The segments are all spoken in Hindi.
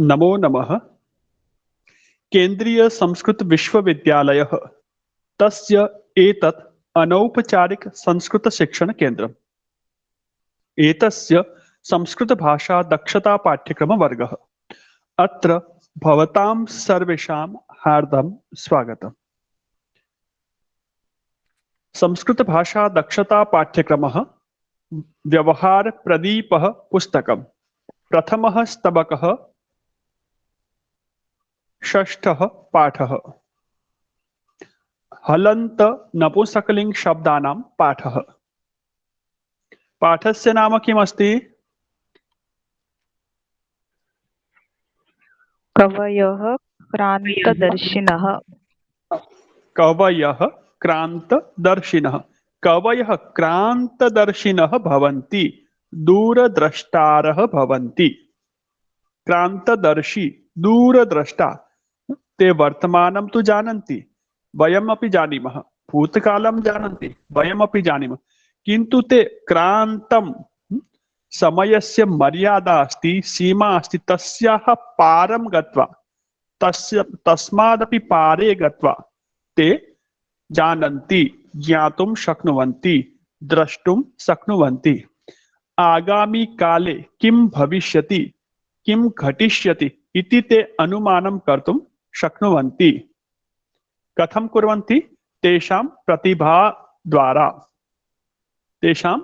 नमो नमः। केन्द्रीय संस्कृत विश्वविद्यालयः तस्य एतत् अनौपचारिक संस्कृत शिक्षण केन्द्रम्। एतस्य संस्कृतभाषा दक्षता पाठ्यक्रमवर्गः। अत्र भवतां सर्वेषां हार्दं स्वागतम्। संस्कृतभाषा दक्षता पाठ्यक्रमः व्यवहार प्रदीपः पुस्तकम्। प्रथमः स्तबकः, षष्ठः पाठः। हलन्त नपुंसकलिङ्ग शब्दानां पाठः। पाठस्य नाम किमस्ति? कवयः क्रान्तदर्शिनः। कवयः क्रान्तदर्शिनः। कवयः क्रान्तदर्शिनः भवन्ति, दूरद्रष्टारः भवन्ति। क्रान्तदर्शी, दूरद्रष्टा। ते वर्तमानं तु जानन्ति, वयमपि जानीमः, भूतकालं जानन्ति, वयमपि जानीमः, किन्तु ते क्रान्तं, समयस्य मर्यादा अस्ति, सीमा अस्ति, तस्याः पारं गत्वा, तस्मादपि पारे गत्वा ते जानन्ति, ज्ञातुं शक्नुवन्ति, द्रष्टुं शक्नुवन्ति। आगामी काले किं भविष्यति, किं घटिष्यति इति ते अनुमानं कर्तुं शक्नुवन्ति। कथं कुर्वन्ति? तेषां प्रतिभाद्वारा, तेषां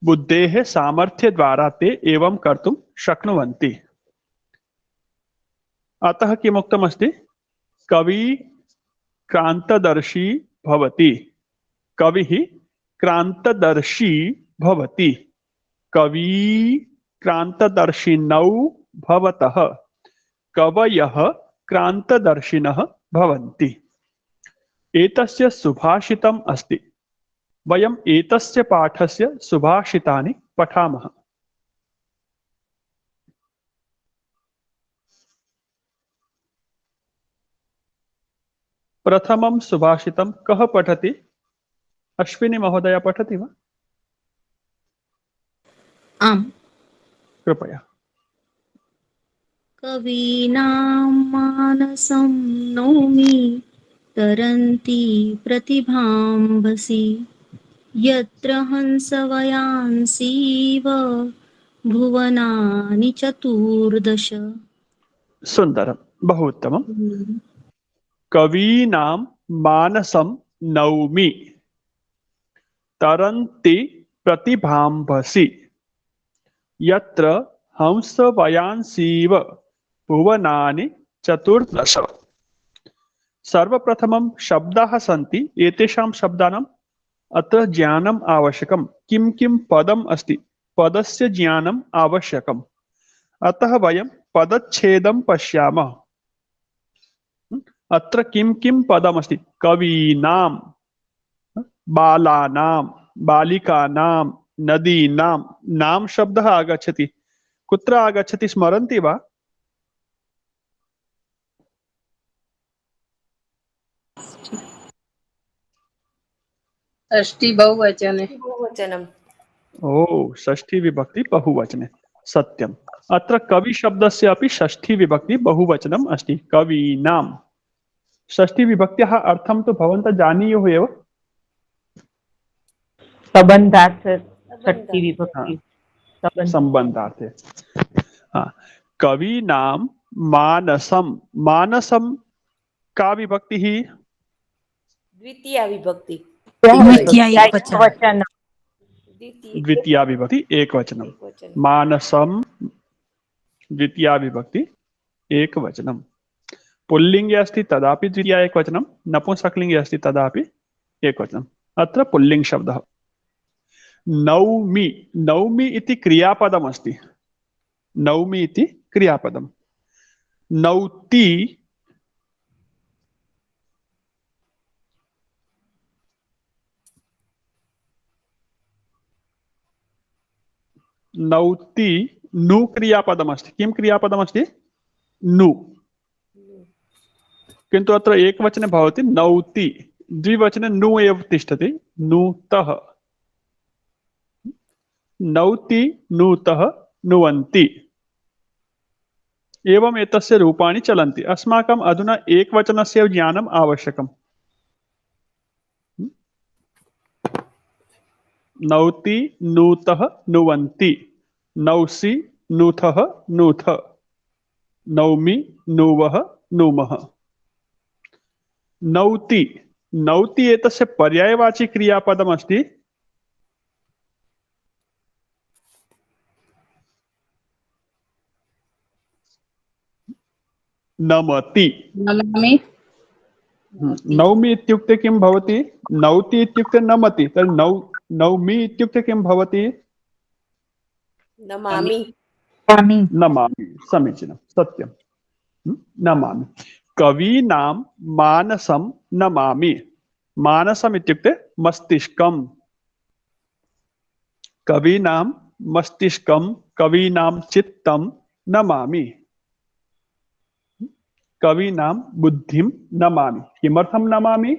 बुद्धेः सामर्थ्यद्वारा ते एवं कर्तुं शक्नुवन्ति। अतः किमुक्तमस्ति? कवि क्रान्तदर्शी भवति। कविः क्रान्तदर्शी भवति। कवि क्रान्तदर्शिनौ भवतः। कवयः क्रान्तदर्शिनः भवन्ति। एतस्य सुभाषितम् अस्ति। वयम् एतस्य पाठस्य सुभाषितानि पठामः। प्रथमं सुभाषितं कः पठति? अश्विनी महोदया पठति वा? आम्। कृपया। कवीनां मानसं नौमि तरन्ति प्रतिभाम्भसि यत्र हंसवयांसीव भुवनानि चतुर्दश। सुन्दरं, बहु उत्तमं। कवीनां मानसं नौमि तरन्ति प्रतिभाम्भसि यत्र हंसवयांसीव भुवनानि चतुर्दश। सर्वप्रथमं शब्दाः सन्ति। एतेषां शब्दानाम् अत्र ज्ञानम् आवश्यकं। किं किं पदम् अस्ति, पदस्य ज्ञानम् आवश्यकम्। अतः वयं पदच्छेदं पश्यामः। अत्र किं किं पदमस्ति? कवीनां, बालानां, बालिकानां, नदीनां। नाम शब्दः आगच्छति। कुत्र आगच्छति स्मरन्ति वा? षष्ठी बहुवचने। ओ, षष्ठी विभक्ति बहुवचने, सत्यम्। अत्र कवि शब्दस्य अपि षष्ठी विभक्ति बहुवचनम् अस्ति। कवीनां षष्ठी विभक्त्याः अर्थं तु भवन्तः जानीयुः एव। संबंधार्थ षष्ठी विभक्ति। संबंधार्थे। कवीनां मानसं। मानसं का विभक्तिः? द्वितीया विभक्ति। द्वितीया विभक्ति एकवचनं। मानसं द्वितीया विभक्ति एकवचनं। पुल्लिङ्गे अस्ति तदापि द्वितीया एकवचनं, नपुंसकलिङ्गे अस्ति तदापि एकवचनम्। अत्र पुल्लिङ्ग शब्दः। नौमि, नौमि इति क्रियापदमस्ति। नौमि इति क्रियापदम्। नौति, नौति नु क्रियापदमस्ति। किं क्रियापदमस्ति? नु। किन्तु अत्र एकवचने भवति नौति, द्विवचने नु एव तिष्ठति। नूतः, नौति, नूतः, नुवन्ति। एवम् एतस्य रूपाणि चलन्ति। अस्माकम् अधुना एकवचनस्य ज्ञानम् आवश्यकम्। नौति नूतः नुवन्ति, नौसि नूथः नूथ, नौमि नुवः नुमः। नौति, नौति एतस्य पर्यायवाची क्रियापदमस्ति। नमति। नमामि। नौमि इत्युक्ते किं भवति? नौति इत्युक्ते नमति, तर्हि नौमि इत्युक्ते किं भवति? नमामि। नमामि, समीचीनं, सत्यं। नमामि। कवीनां मानसं नमामि। मानसम् इत्युक्ते मस्तिष्कम्। कवीनां मस्तिष्कं, कवीनां चित्तं नमामि। कवीनां बुद्धिं नमामि। किमर्थं नमामि?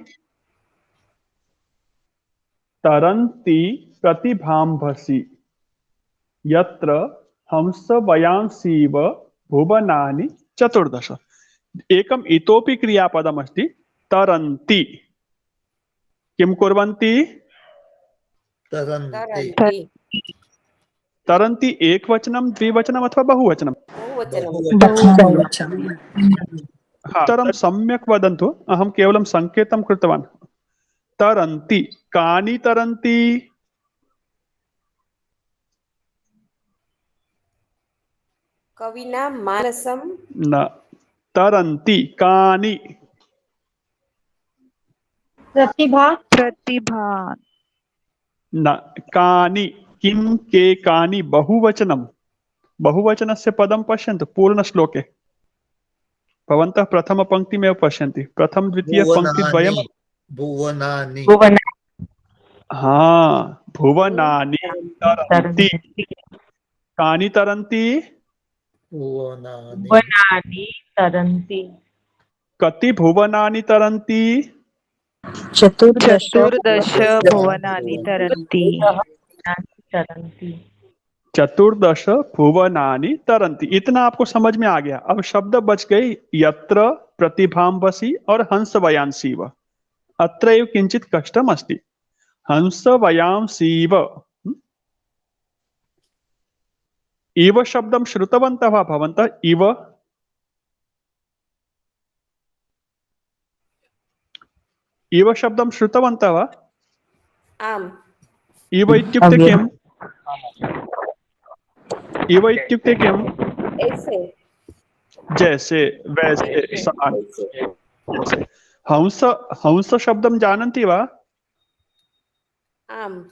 तरन्ति प्रतिभाम्भसि यत्र हंस वयांसीव भुवनानि चतुर्दश। एकम् इतोपि क्रियापदमस्ति तरन्ति। किं कुर्वन्ति? तरन्ति। तरन्ति एकवचनं, द्विवचनम् अथवा बहुवचनं? बहुवचनं। उत्तरं सम्यक् वदन्तु, अहं केवलं सङ्केतं कृतवान्। तरन्ति, कानि तरन्ति? कविना मानसं न, तरन्ति कानि? प्रतिभा न, कानि, किं के कानि? बहुवचनं। बहुवचनस्य पदं पश्यन्तु पूर्णश्लोके। भवन्तः प्रथमपङ्क्तिमेव पश्यन्ति, प्रथम द्वितीय पङ्क्तिद्वयं। भुवनानि। हाँ, भुवनानि तरन्ति। कानि तरन्ति? भुवनानि तरन्ति। कति भुवनानि तरन्ति? चतुर्दश भुवनानि तरन्ति। चतुर्दश भुवनानि तरन्ति। इतना आपको समझ में आ गया। अब शब्द बच गए यत्र, प्रतिभाम्भसि और हंस वयांसीव। अत्र एव किंचित कष्टम् अस्ति। हंस वयांसीव, इव शब्दं श्रुतवन्तः वा भवन्तः? इव, इव शब्दं श्रुतवन्तः वा? आम्। इव इत्युक्ते किम्? इव इत्युक्ते किम्? ऐसे, जैसे, वैसे, समान, जैसे। हंस, हंस शब्दं जानन्ति वा? आम्।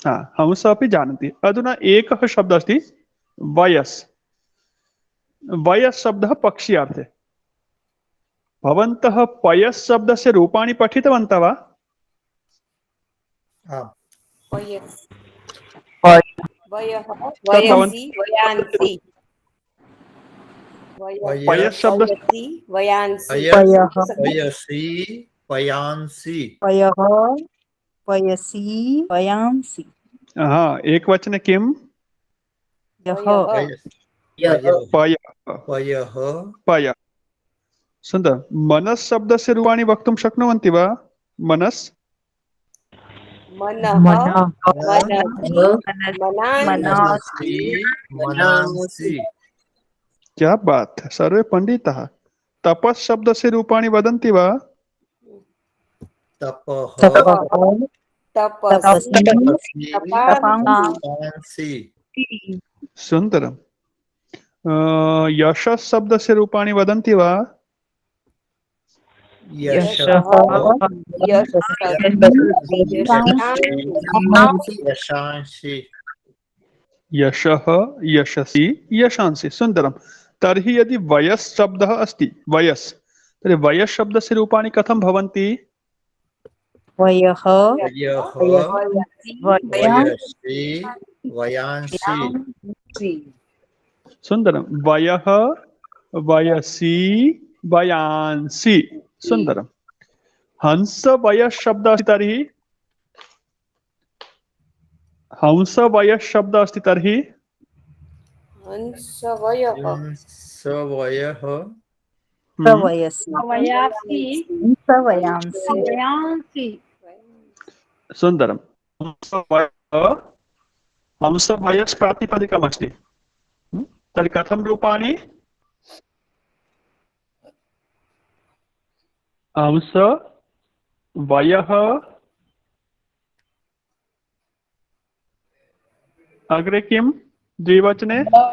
हाँ, हंस अपि जानन्ति। अधुना एकः शब्दः अस्ति वयस्। वयस् शब्दः पक्ष्यार्थे। भवन्तः पयस् शब्दस्य रूपाणि पठितवन्तः वा? वयस्, वयः, वयसि, वयांसि। पयस् शब्द, वयांसि। वयसि वयांसि। वयसि वयांसि। हाँ, एक वचने किम? पय, पय। सुन्दर। मनस् शब्दस्य रूपाणि वक्तुं शक्नुवन्ति वा? मनस्, मनांसि। क्या बात है, सर्वे पंडितः। तपस् शब्दस्य रूपाणि वदन्ति वा? सुन्दरम्। यशस् शब्दस्य रूपाणि वदन्ति वा? यशः, यशसि, यशांसि। सुन्दरम्। तर्हि यदि वयस् शब्दः अस्ति, वयस्, तर्हि वयस् शब्दस्य रूपाणि कथं भवन्ति? वयः वयांसि। सुन्दरं। वयः, वयसि, वयांसि। सुन्दरम्। हंस वयस् शब्दः अस्ति तर्हि, हंस वयस् शब्दः अस्ति तर्हि हंसवयः। वयः प्रवयसि वयासि प्रवयांसि सुन्दरं हंस वयस् प्रातिपदिकमस्ति तर्हि कथं रूपाणि हंस वयः अग्रे किं द्विवचने हंस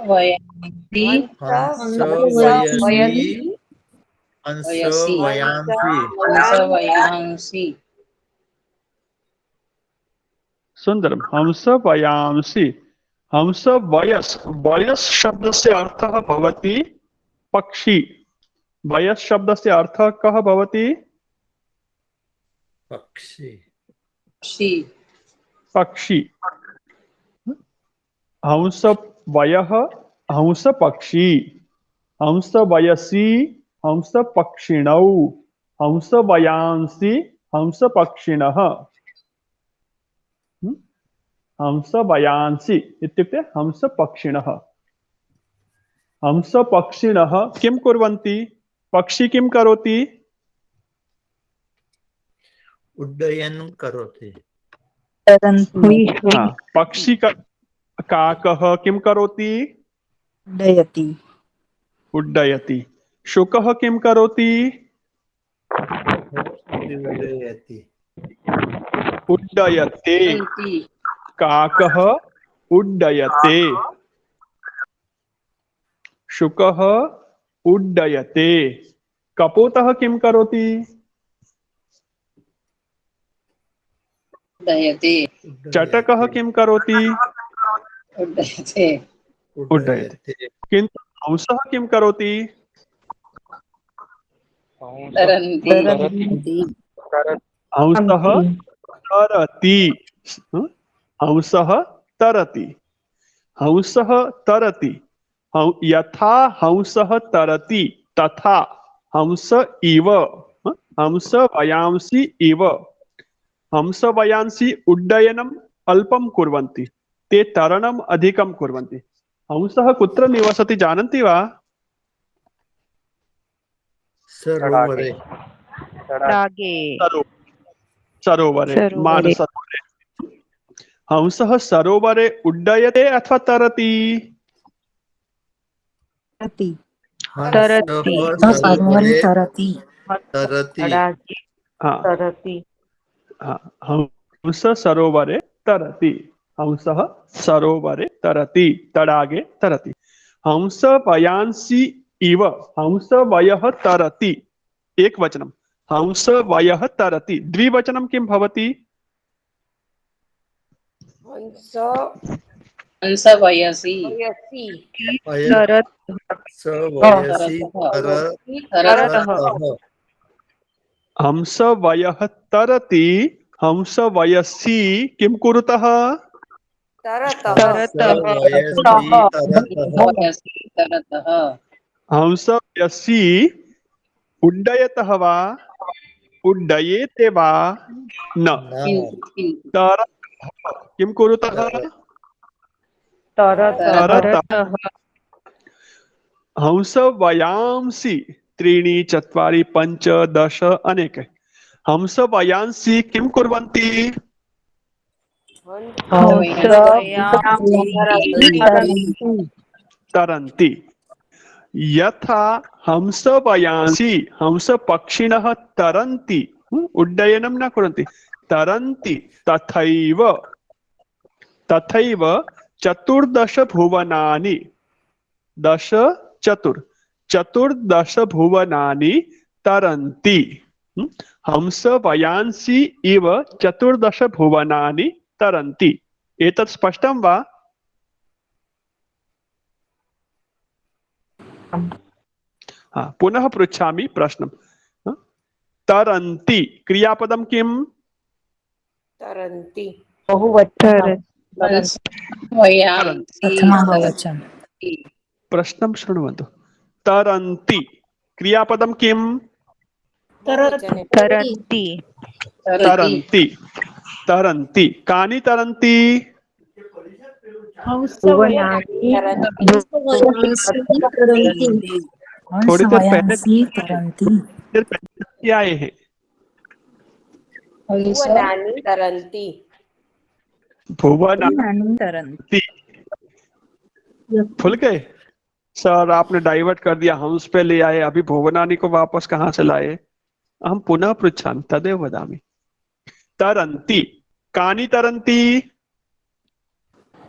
वयसि हंस वयांसि सुन्दरं हंस वयांसि हंस वयस् वयस् शब्दस्य अर्थः भवति पक्षी वयस् शब्दस्य अर्थः कः भवति पक्षी पक्षी हंस वयः हंस पक्षी हंस वयसि हंस पक्षिणौ हंस वयांसि हंस पक्षिणः हंस वयांसि इत्युक्ते हंस पक्षिणः हंस पक्षिणः किं कुर्वन्ति पक्षी किं करोति उड्डयन् करोति तरन्ति पक्षी काकः किं करोति उड्डयति उड्डयति शुकः किं करोति उड्डयते काकः उड्डयते शुकः उड्डयते कपोतः किं करोति चटकः किं करोति उड्डयते किन्तु हंसः किं करोति तरन्ति हंसः तरति हंसः तरति हंसः तरति यथा हंसः तरति तथा हंस इव हंस वयांसि इव हंस वयांसि उड्डयनम् अल्पं कुर्वन्ति ते तरणम् अधिकं कुर्वन्ति हंसः कुत्र निवसति जानन्ति वा सरोवरे तडागे सरोवरे मानसरोवरे हंसः सरोवरे उड्डयते अथवा तरति तरति सरोवरे तरति तडागे हाँ तरति हंस सरोवरे तरति हंसः सरोवरे तरति तडागे तरति हंस वयांसि इव हंस वयः तरति एकवचनं हंस वयः तरति द्विवचनं किं भवति हंस वयसि तरत् हंस वयः तरति हंस वयसि किं कुरुतः हंस वयसि उड्डयतः वा उड्डयेते वा न तरतः किं कुरुतः तरतः हंस वयांसि 3 4 5 10 अनेके हंस वयांसि किं कुर्वन्ति तरन्ति यथा हंस वयांसि हंस पक्षिणः तरन्ति उड्डयनं न कुर्वन्ति तरन्ति तथैव 14 भुवनानि 14 भुवनानि तरन्ति हंस वयांसि इव 14 भुवनानि तरन्ति एतत् स्पष्टं वा पुनः पृच्छामि प्रश्नं तरन्ति क्रियापदं किम् तरन्ति प्रश्नं शृण्वन्तु तरन्ति क्रियापदं किम् तरन्ति तरन्ति तरन्ति कानि तरन्ति भुवनानि वयांसि तरन्ति थोड़ी देर पहले हंसवयांसि तरन्ति क्या आए हैं? भुवनानि तरन्ति। भुवनानि तरन्ति भूल गए सर, आपने डाइवर्ट कर दिया, हंस पे ले आए, अभी भुवनानि को वापस कहाँ से लाए? हम पुनः पृच्छामि तदेव वदामि। तरन्ति, कानि तरन्ति?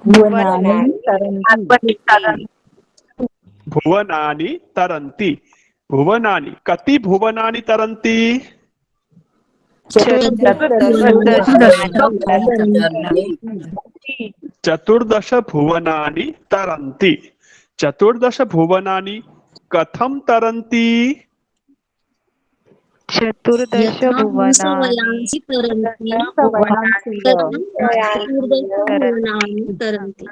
भुवनानि तरन्ति भुवनानि तरन्ति। भुवनानि, कति भुवनानि तरन्ति? चतुर्दश भुवनानि तरन्ति। चतुर्दश भुवनानि कथं तरन्ति? चतुर्दश यथा भुवनानि हंसवयांसि तरन्ति तथा भुवनानि तरन्ति।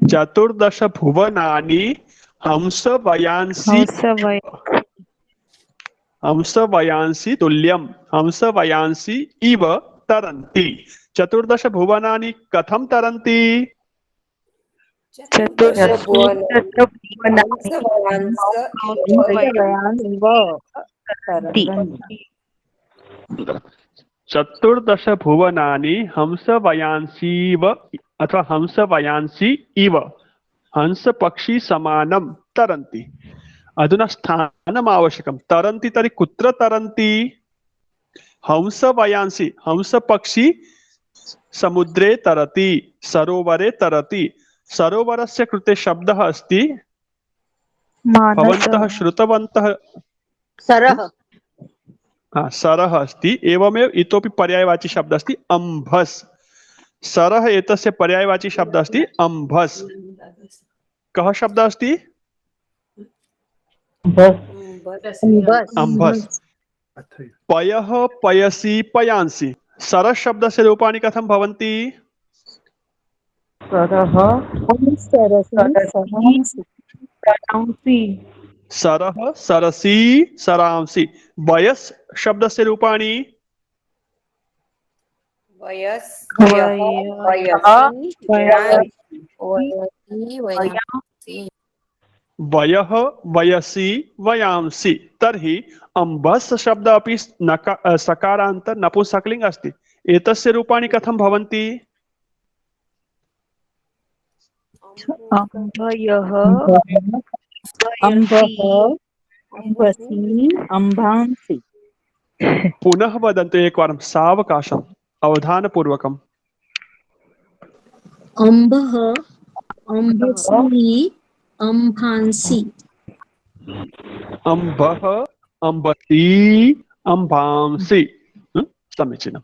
चतुर्दश भुवनानि हंसवयांसि हंसवयांसि तुल्यं हंसवयांसि इव तरन्ति। चतुर्दश भुवनानि कथं तरन्ति? चतुर्दश चतुर्दश भुवनानि हंसवयांसीव अथवा हंसवयांसि इव हंस पक्षी समानं तरन्ति। अधुना स्थानम् आवश्यकं। तरन्ति तर्हि कुत्र तरन्ति? हंसवयांसि, हंस पक्षी समुद्रे तरति, सरोवरे तरति। सरोवरस्य कृते शब्दः अस्ति, भवन्तः श्रुतवन्तः, सरः सरः अस्ति। एवमेव इतोपि पर्यायवाची शब्दः अस्ति अम्भस्। सरः एतस्य पर्यायवाची शब्दः अस्ति अम्भस्। कः शब्दः अस्ति? अम्भस्। पयः पयसि पयांसि। सरः शब्दस्य रूपाणि कथं भवन्ति? सरः सरसि सरांसि। वयस् शब्दस्य रूपाणि? वयः वयसि वयांसि। तर्हि अम्भस् शब्द अपि सकारान्त नपुंसकलिङ्ग अस्ति। एतस्य रूपाणि कथं भवन्ति? अम्भयः अम्बसि अम्भांसि। पुनः वदन्तु एकवारं सावकाशम् अवधानपूर्वकम्। अम्भः अम्भसि अम्भांसि। अम्भः अम्बसि अम्भांसि। समीचीनम्।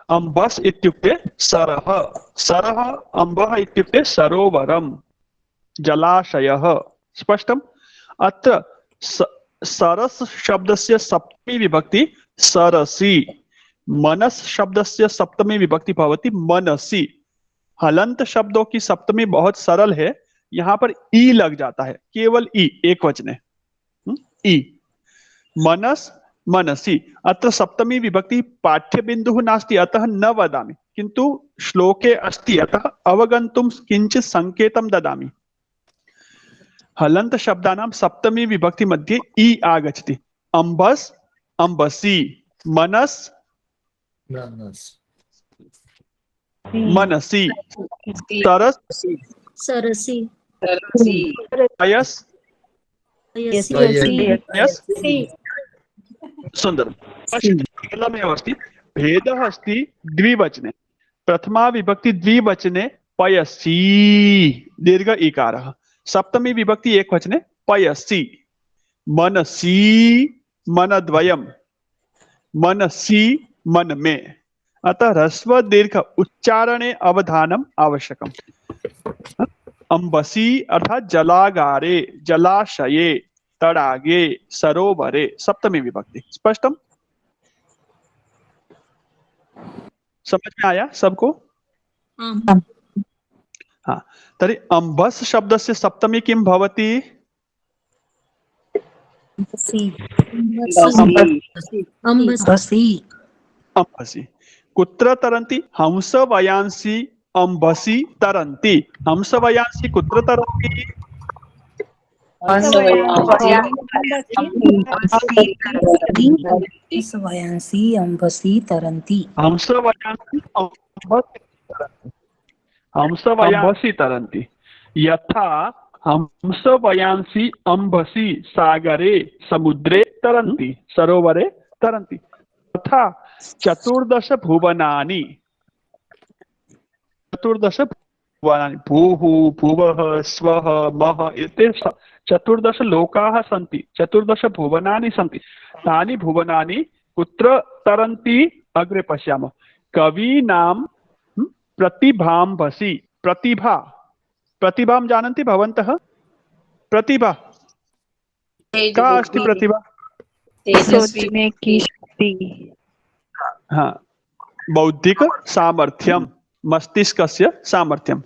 अम्बस् इत्युक्ते सरः। सरः, अम्बः इत्युक्ते सरोवरं, जलाशयः। स्पष्टम्? अत्र सरस् शब्दस्य सप्तमी विभक्ति सरसि। मनस् शब्दस्य सप्तमी विभक्ति भवति मनसि। हलंत शब्दों की सप्तमी बहुत सरल है, यहाँ पर ई लग जाता है, केवल ई, एक वचने ई। मनस मनसि। अत्र सप्तमी विभक्ति पाठ्य बिंदुः नास्ति, अतः न वदामि, किन्तु श्लोके अस्ति, अतः अवगन्तुं किञ्चित् संकेतं ददामि। हलंत शब्दानां सप्तमी विभक्ति मध्ये ई आगच्छति। अम्बस् अम्बसि, मनस् मनसि, सरस् सरसि पयस् पयसि। सुन्दरं। केवलमेव अस्ति, भेदः अस्ति द्विवचने। प्रथमा विभक्ति द्विवचने पयसि दीर्घ इकारः, सप्तमी विभक्ति एकवचने पयसि। मनसि मनद्वयम्, मनसि मन में। अतः ह्रस्व दीर्घ उच्चारणे अवधानम् आवश्यकम्। अम्बसि अर्थात जलागारे, जलाशये, तडागे, सरोवरे, सप्तमी विभक्ति। स्पष्टम? समझ में आया सबको? हाँ। तर्हि अम्बस् शब्दस्य सप्तमी किं भवति? अम्भसि। अम्भसि। कुत्र तरन्ति? हंस वयांसि अंबसि तरन्ति। हंसवयांसि कुत्र तरन्ति? वयांसी अंबसी तरंती। हंसवयांसि अंबसि तरन्ति। यथा हंसवयांसि अंबसि सागरे समुद्रे तरन्ति सरोवरे तरन्ति। तथा 14 भुवनानि भूः भुवः स्वः मः एते 14 लोकाः सन्ति, 14 भुवनानि सन्ति। तानि भुवनानि कुत्र तरन्ति? अग्रे पश्यामः। कवीनां प्रतिभांबसि। प्रतिभां जानन्ति भवन्तः? प्रतिभा का अस्ति? प्रतिभा सोचने की शक्ति। हाँ, बौद्धिक सामर्थ्यम, मस्तिष्कस्य सामर्थ्यम।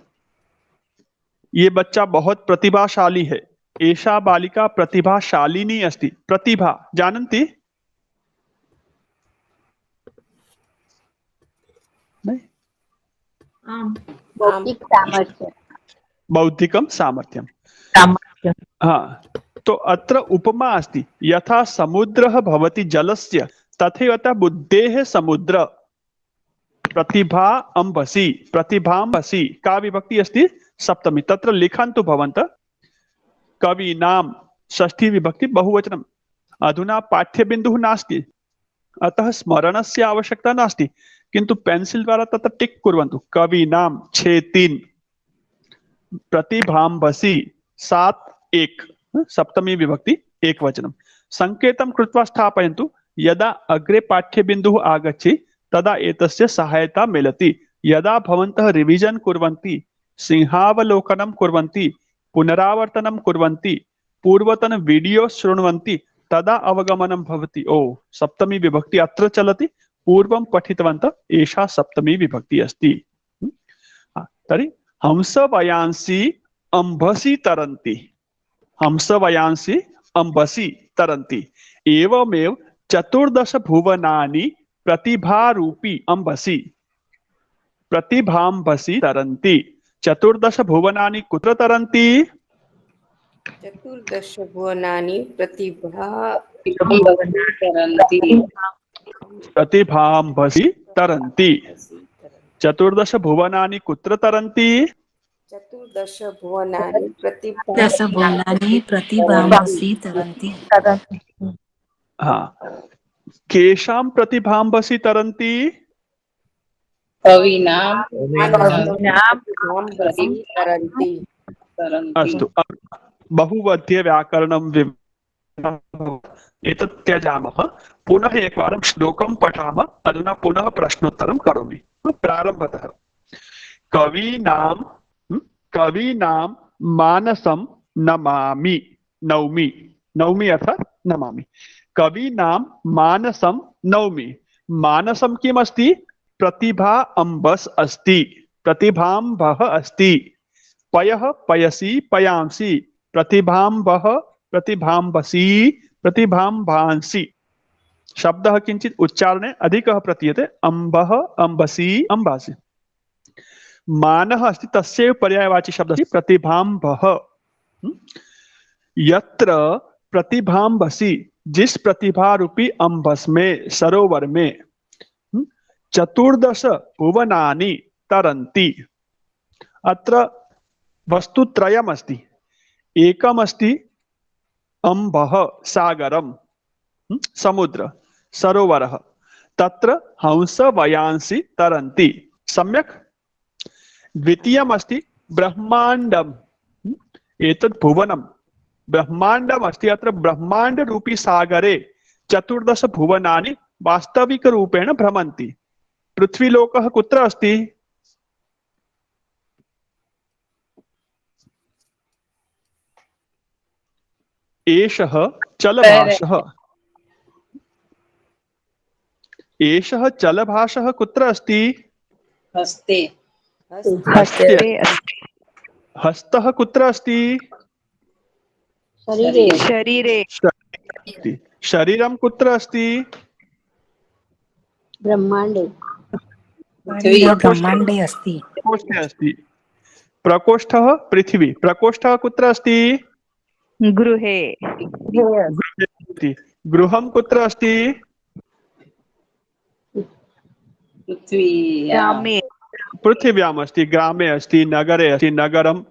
ये बच्चा बहुत प्रतिभाशाली है। एषा बालिका प्रतिभाशालिनी अस्ति। प्रतिभा जानन्ति? नहीं? आम् बौद्धिक सामर्थ्य। बौद्धिकं सामर्थ्यम। हाँ, तो अत्र उपमा अस्ति। यथा समुद्रः भवति जलस्य तथैव बुद्धेः समुद्र। प्रतिभा अंबसि, प्रतिभांबसि का विभक्ति अस्ति? सप्तमी। तत्र लिखन्तु भवन्तः। कवीनां षष्ठी विभक्ति बहुवचनम्। अधुना पाठ्यबिन्दुः नास्ति, अतः स्मरणस्य आवश्यकता नास्ति, किन्तु पेन्सिल् द्वारा तत्र टिक् कुर्वन्तु। कवीनां 6-3, प्रतिभांबसि 7-1, सप्तमी विभक्ति एकवचनं। संकेतं कृत्वा स्थापयन्तु। यदा अग्रे पाठ्यबिन्दुः आगच्छति तदा एतस्य सहायता मिलति। यदा भवन्तः रिविजन् कुर्वन्ति, सिंहावलोकनं कुर्वन्ति, पुनरावर्तनं कुर्वन्ति, पूर्वतन वीडियो शृण्वन्ति, तदा अवगमनं भवति। ओ, सप्तमी विभक्ति अत्र चलति, पूर्वं पठितवन्तः, एषा सप्तमी विभक्ति अस्ति। तर्हि हंसवयांसि अंबसि तरन्ति। हंसवयांसि अंबसि तरन्ति। एवमेव 14 भुवनानि प्रतिभारूपी अंबसि प्रतिभांबसि तरन्ति। 14 भुवनानि कुत्र तरन्ति? 14 भुवनानि प्रतिभांबसि तरन्ति। 14 भुवनानि कुत्र तरन्ति? 14 भुवनानि दश भुवनानि प्रतिभांबसि तरंती। हाँ, केषां प्रतिभांबसि तरन्ति? अस्तु, बहुवद्य व्याकरणं एतत् त्यजामः। पुनः एकवारं श्लोकं पठामः। अधुना पुनः प्रश्नोत्तरं करोमि। प्रारम्भतः। कवीनां मानसं नमामि। नौमि अर्थात् नमामि। कवीनां मानसं नौमि। मानसं किम् अस्ति? प्रतिभा अंबस् अस्ति, प्रतिभांबः अस्ति। पयः पयसि पयांसि, प्रतिभांबः प्रतिभांबसि प्रतिभांबांसि। शब्दः किञ्चित् उच्चारणे अधिकः प्रतीयते। अम्बः अम्बसि अम्बासि। मानः अस्ति, तस्यैव पर्यायवाची शब्दः अस्ति प्रतिभांबः। यत्र प्रतिभांबसि, जिस प्रतिभा रूपी अंबस में, सरोवर में 14 भुवनानि तरन्ति। अत्र वस्तुत्रयम् अस्ति। एकम् अस्ति अम्बः, सागरं, समुद्र, सरोवरः। तत्र हंसवयांसि तरन्ति। सम्यक्। द्वितीयम् अस्ति ब्रह्माण्डम्। एतत् भुवनं ब्रह्माण्डम् अस्ति। अत्र ब्रह्माण्ड रूपी सागरे 14 भुवनानि वास्तविकरूपेण भ्रमन्ति। पृथ्वीलोकः कुत्र अस्ति? एषः चलभाषः। एषः चलभाषः कुत्र अस्ति? हस्ते। हस्तः कुत्र अस्ति? शरीरे। शरीरं कुत्र अस्ति? ब्रह्मांडे। ब्रह्मांडे अस्ति। प्रकोष्ठे अस्ति। प्रकोष्ठः पृथिवी, प्रकोष्ठः कुत्र अस्ति? गृहे गृहे अस्ति। गृहं कुत्र अस्ति? ग्रामे पृथिव्याम् अस्ति, ग्रामे अस्ति, नगरे अस्ति। नगरं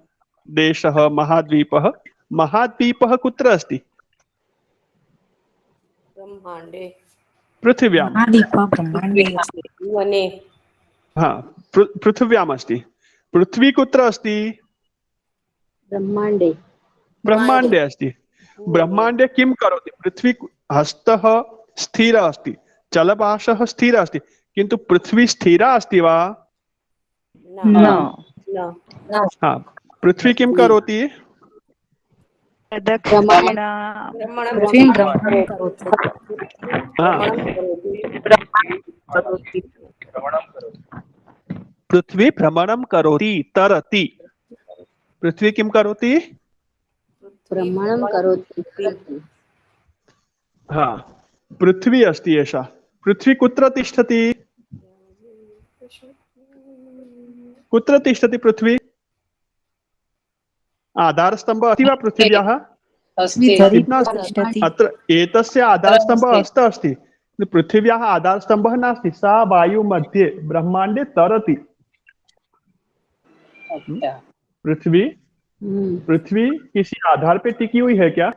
देशः, महाद्वीपः। महाद्वीपः कुत्र अस्ति? ब्रह्मांडे पृथिव्याम्। महाद्वीपः ब्रह्माण्डे अस्ति। वने हाँ, पृथिव्याम् अस्ति। पृथ्वी कुत्र अस्ति? ब्रह्मांडे ब्रह्माण्डे अस्ति। ब्रह्माण्डे किं करोति? पृथ्वी हस्तः स्थिरः अस्ति, जलभासः स्थिरः अस्ति, किन्तु पृथ्वी स्थिरा अस्ति वा? न न हाँ, पृथ्वी किं करोति? प्रदक्षिण पृथ्वीं भ्रमणं करोति। हाँ, पृथ्वी भ्रमणं करोति, तरति। पृथ्वी किं करोति? भ्रमणं करोति। हाँ, पृथ्वी अस्ति एषा। पृथ्वी कुत्र तिष्ठति? कुत्र तिष्ठति पृथ्वी? आधारस्तम्भः अस्ति वा पृथिव्याः? पृथ्वी कितना अस्ति? तिष्ठति। अत्र एतस्य आधारस्तम्भः हस्तः अस्ति, पृथिव्याः आधारस्तम्भः नास्ति। सा वायुमध्ये ब्रह्माण्डे तरति। पृथ्वी किसी आधार पे टिकी हुई है क्या?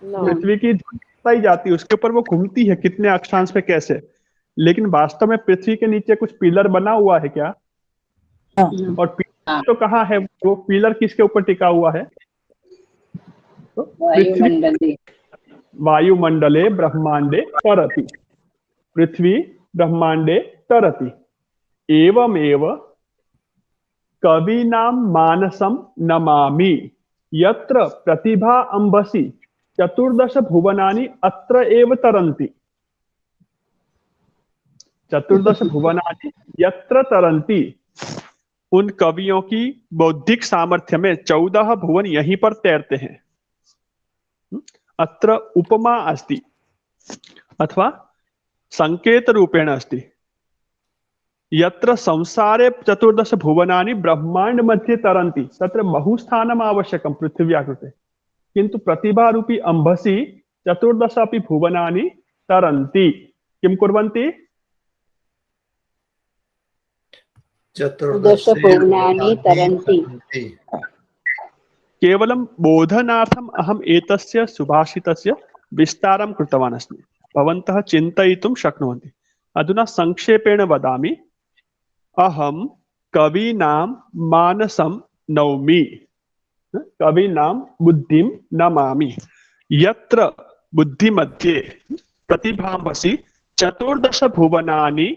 पृथ्वी की धुरी बताई जाती है, उसके ऊपर वो घूमती है, कितने अक्षांश पे कैसे। लेकिन वास्तव में पृथ्वी के नीचे कुछ पिलर बना हुआ है क्या? और पिलर तो कहाँ है? वो पिलर किसके ऊपर टिका हुआ है? तो वायुमंडले ब्रह्मांडे तरति। पृथ्वी ब्रह्मांडे तरति। एवमेव कवीनां मानसं नमामि यत्र प्रतिभा अंबसि चतुर्दश भुवनानि अत्र एव तरन्ति। चतुर्दश भुवनानि यत्र तरन्ति। उन कवियों की बौद्धिक सामर्थ्य में 14 भुवन यहीं पर तैरते हैं। अत्र उपमा अस्ति अथवा संकेत रूपेण अस्ति। यत्र संसारे चतुर्दश भुवनानि ब्रह्मांड मध्ये तरन्ति तत्र बहुस्थानम् आवश्यकं पृथिव्या कृते, किन्तु प्रतिभारूपी अंबसि चतुर्दश अपि भुवनानि तरन्ति। किं कुर्वन्ति? चतुर्दश भुवनानि तरन्ति। केवलं बोधनार्थम् अहम् एतस्य सुभाषितस्य विस्तारं कृतवान् अस्मि, भवन्तः चिन्तयितुं शक्नुवन्ति। अधुना संक्षेपेण वदामि। अहं कवीनां मानसं नौमि, कवीनां बुद्धिं नमामि यत्र बुद्धिमध्ये प्रतिभांसि चतुर्दश भुवनानि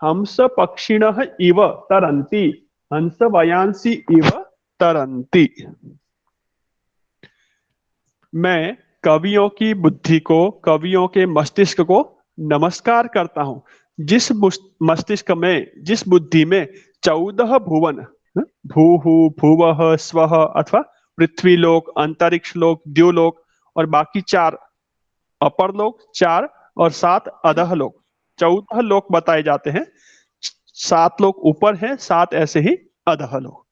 हंस पक्षिणः इव तरन्ति। हंस वयांसी इव तरन्ति। मैं कवियों की बुद्धि को, कवियों के मस्तिष्क को नमस्कार करता हूं, जिस मस्तिष्क में, जिस बुद्धि में 14 भुवन, भूः, भुवः, स्वः अथवा पृथ्वी लोक, अंतरिक्ष लोक, द्युलोक और बाकी 4 अपर लोक, 4 और 7 अधः लोक, 14 लोक बताए जाते हैं। 7 लोक ऊपर हैं, 7 ऐसे ही अधः लोक।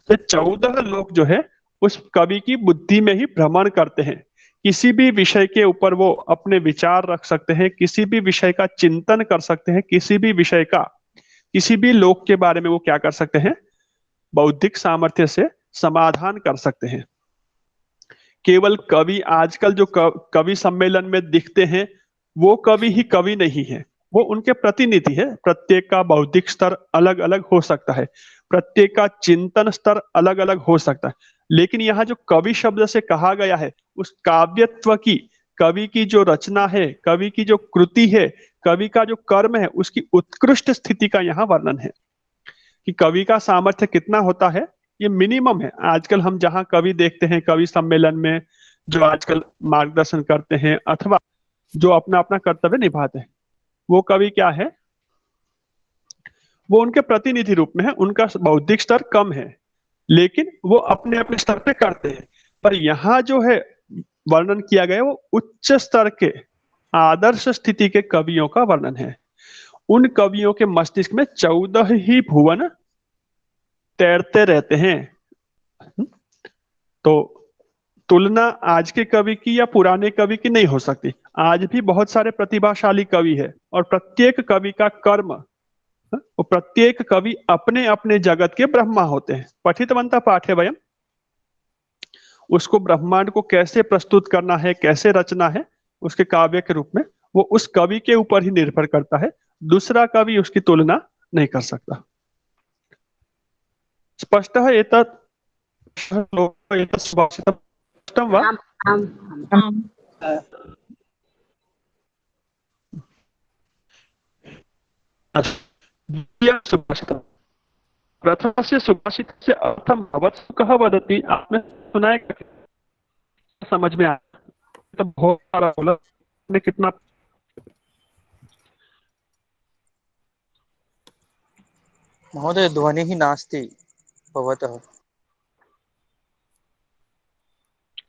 तो 14 लोक जो है उस कवि की बुद्धि में ही भ्रमण करते हैं। किसी भी विषय के ऊपर वो अपने विचार रख सकते हैं, किसी भी विषय का चिंतन कर सकते हैं, किसी भी विषय का, किसी भी लोक के बारे में वो क्या कर सकते हैं? बौद्धिक सामर्थ्य से समाधान कर सकते हैं। केवल कवि आजकल जो कवि सम्मेलन में दिखते हैं वो कवि ही कवि नहीं है, वो उनके प्रतिनिधि है। प्रत्येक का बौद्धिक स्तर अलग अलग हो सकता है, प्रत्येक का चिंतन स्तर अलग अलग हो सकता है, लेकिन यहाँ जो कवि शब्द से कहा गया है उस काव्यत्व की, कवि की जो रचना है, कवि की जो कृति है, कवि का जो कर्म है, उसकी उत्कृष्ट स्थिति का यहाँ वर्णन है। कि कवि का सामर्थ्य कितना होता है ये मिनिमम है। आजकल हम जहाँ कवि देखते हैं कवि सम्मेलन में, जो आजकल मार्गदर्शन करते हैं अथवा जो अपना अपना कर्तव्य निभाते हैं, वो कवि क्या है? वो उनके प्रतिनिधि रूप में है, उनका बौद्धिक स्तर कम है, लेकिन वो अपने अपने स्तर पे करते हैं। पर यहाँ जो है वर्णन किया गया वो उच्च स्तर के आदर्श स्थिति के कवियों का वर्णन है। उन कवियों के मस्तिष्क में 14 ही भुवन तैरते रहते हैं। तो तुलना आज के कवि की या पुराने कवि की नहीं हो सकती। आज भी बहुत सारे प्रतिभाशाली कवि है और प्रत्येक कवि का कर्म, और प्रत्येक कवि अपने अपने जगत के ब्रह्मा होते हैं। पठितवन्तः पाठे वयम, उसको ब्रह्मांड को कैसे प्रस्तुत करना है, कैसे रचना है उसके काव्य के रूप में, वो उस कवि के ऊपर ही निर्भर करता है। दूसरा कवि उसकी तुलना नहीं कर सकता। स्पष्टः एतत् एतत् सुभाषितं स्पष्टं वा? आम् आम् आम्। आम् द्वितीयं सुभाषितं। प्रथमस्य सुभाषितस्य अर्थं भवत्सु कः वदति? आपने सुना है क्या? समझ में आया? तो बहुत सारा बोला, आपने कितना? महोदय ध्वनिः नास्ति भवतः।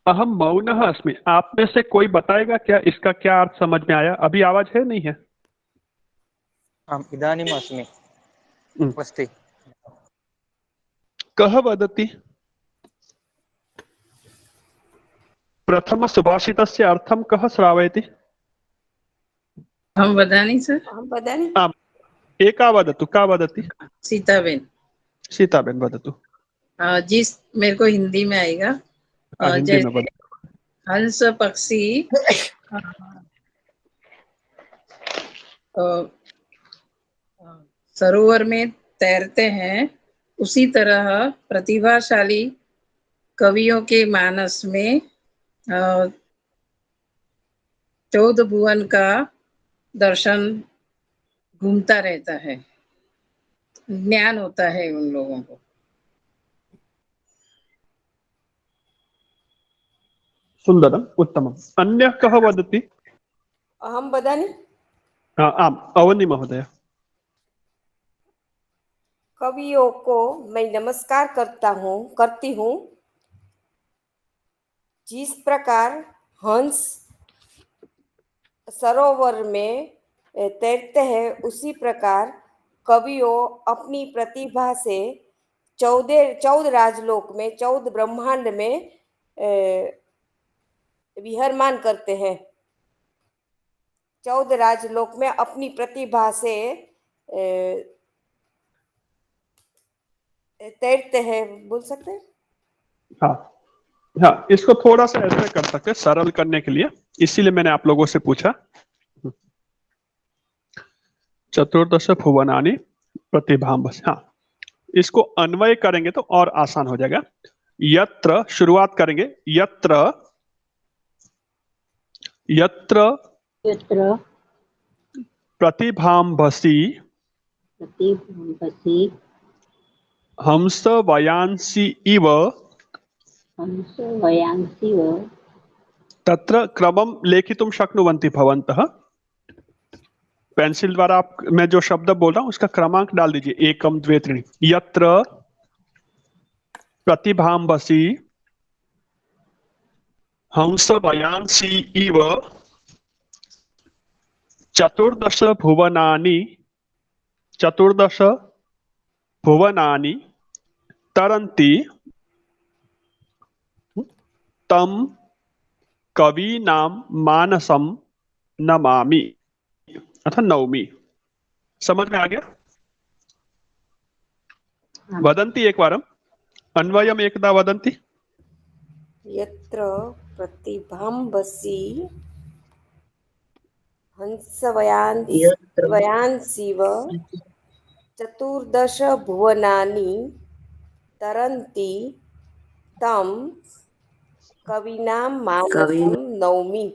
अहम मौनः अस्मि। आप में से कोई बताएगा क्या इसका क्या अर्थ समझ में आया? अभी आवाज है नहीं है? आम् इदानीम् अस्मि अस्ति। कः वदति? प्रथम सुभाषितस्य अर्थं कः श्रावयति? हम वदानी सर। अहं वदामि। आम्, एका वदतु। का वदति? सीताबेन। सीताबेन वदतु। जिस मेरे को हिंदी में आएगा। हिंदी में जैसे वदतु। हंस पक्षी सरोवर में तैरते हैं, उसी तरह प्रतिभाशाली कवियों के मानस में 14 भुवन का दर्शन घूमता रहता है, ज्ञान होता है उन लोगों को। सुंदरम, उत्तमम। अन्य कः वदति? अहं वदामि। आम, अवनी महोदय। कवियों को मैं नमस्कार करती हूँ। जिस प्रकार हंस सरोवर में तैरते हैं, उसी प्रकार कवियों अपनी प्रतिभा से 14 राजलोक में, 14 ब्रह्मांड में विहरमान करते हैं। 14 राजलोक में अपनी प्रतिभा से तैरते हैं, बोल सकते हैं? हाँ हाँ, इसको थोड़ा सा ऐसे कर सकते हैं सरल करने के लिए, इसीलिए मैंने आप लोगों से पूछा। चतुर्दश भुवनानि प्रतिभाम्बस। हाँ, इसको अन्वय करेंगे तो और आसान हो जाएगा। यत्र शुरुआत करेंगे, यत्र यत्र यत्र प्रतिभाम्बसी प्रतिभाम्बसी हंस वयांसी इव हंस वयांसिव तत्र क्रमम लेखितुं शक्नुवन्ति भवन्तः। पेंसिल द्वारा आप, मैं जो शब्द बोल रहा हूं उसका क्रमांक डाल दीजिए, 1 2 3। यत्र प्रतिभाम्बसी हंस वयांसी इव 14 भुवनानि तरन्ति तम कवीनां मानसम नमामि अथवा नौमि। समझ में आ गया? वदन्ति एकवारम् अन्वयम् एकदा वदन्ति। यत्र प्रतिभाम्बसी हंसवयांसिव 14 भुवनानि तरन्ति तं कवीनां मानसं नौमि।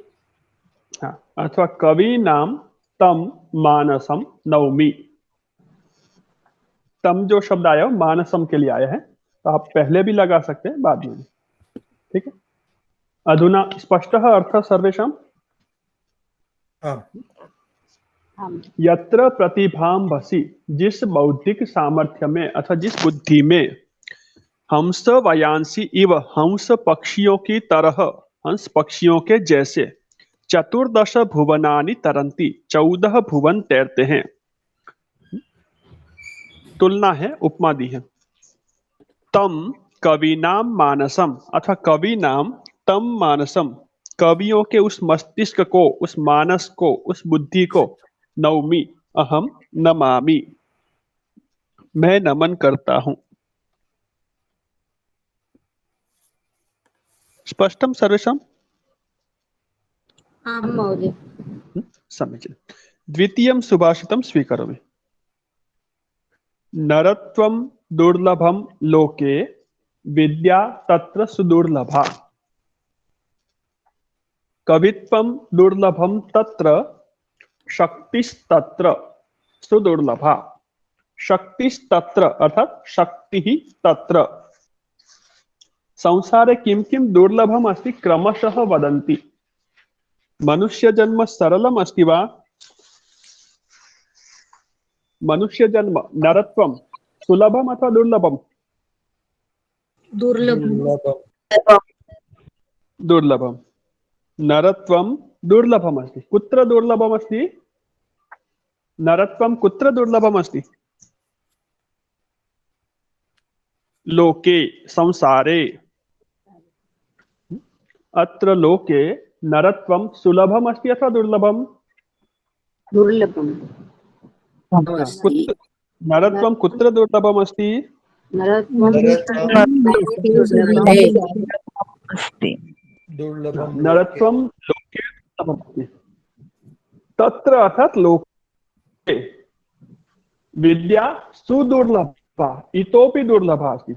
हाँ, अथवा कवीनां तम मानसम नौमि। तम जो शब्द आया हो मानसम के लिए आया है, तो आप पहले भी लगा सकते हैं, बाद में भी। ठीक है, अधुना स्पष्टः अर्थः सर्वेषां? यत्र प्रतिभाम्बसी, जिस बौद्धिक सामर्थ्य में अथवा जिस बुद्धि में हंस वयांसी इव, हंस पक्षियों की तरह, हंस पक्षियों के जैसे 14 भुवनानि तरंती, 14 भुवन तैरते हैं। तुलना है, उपमा दी है। तम कविनाम मानसम अथवा कविनाम तम मानसम, कवियों के उस मस्तिष्क को, उस मानस को, उस बुद्धि को, नौमी अहम नमामि, मैं नमन करता हूं। स्पष्टम सर्वेषां? आं महोदय। समीचीनं। द्वितीयं सुभाषितं स्वीकरोमि। नरत्वं दुर्लभं लोके विद्या तत्र सुदुर्लभा, कवित्वं दुर्लभं तत्र शक्तिस्तत्र सुदुर्लभा। शक्तिस्तत्र अर्थात शक्ति तत्र। संसारे किं किं दुर्लभम अस्ति क्रमशः वदन्ति। मनुष्य जन्म सरलम अस्ति वा? मनुष्य जन्म नरत्वम सुलभम अथवा दुर्लभम? दुर्लभम। नरत्वम दुर्लभम अस्ति। कुत्र दुर्लभम अस्ति? नरत्वम कुत्र दुर्लभम अस्ति? लोके, संसारे। अत्र लोके नरत्वम सुलभम अस्ति अथवा दुर्लभम? दुर्लभम। नरत्वम कुत्र दुर्लभम अस्ति? नरत्वम लोके दुर्लभम अस्ति। तत्र अर्थात लोके विद्या सुदुर्लभा, इतोपि दुर्लभा अस्ति।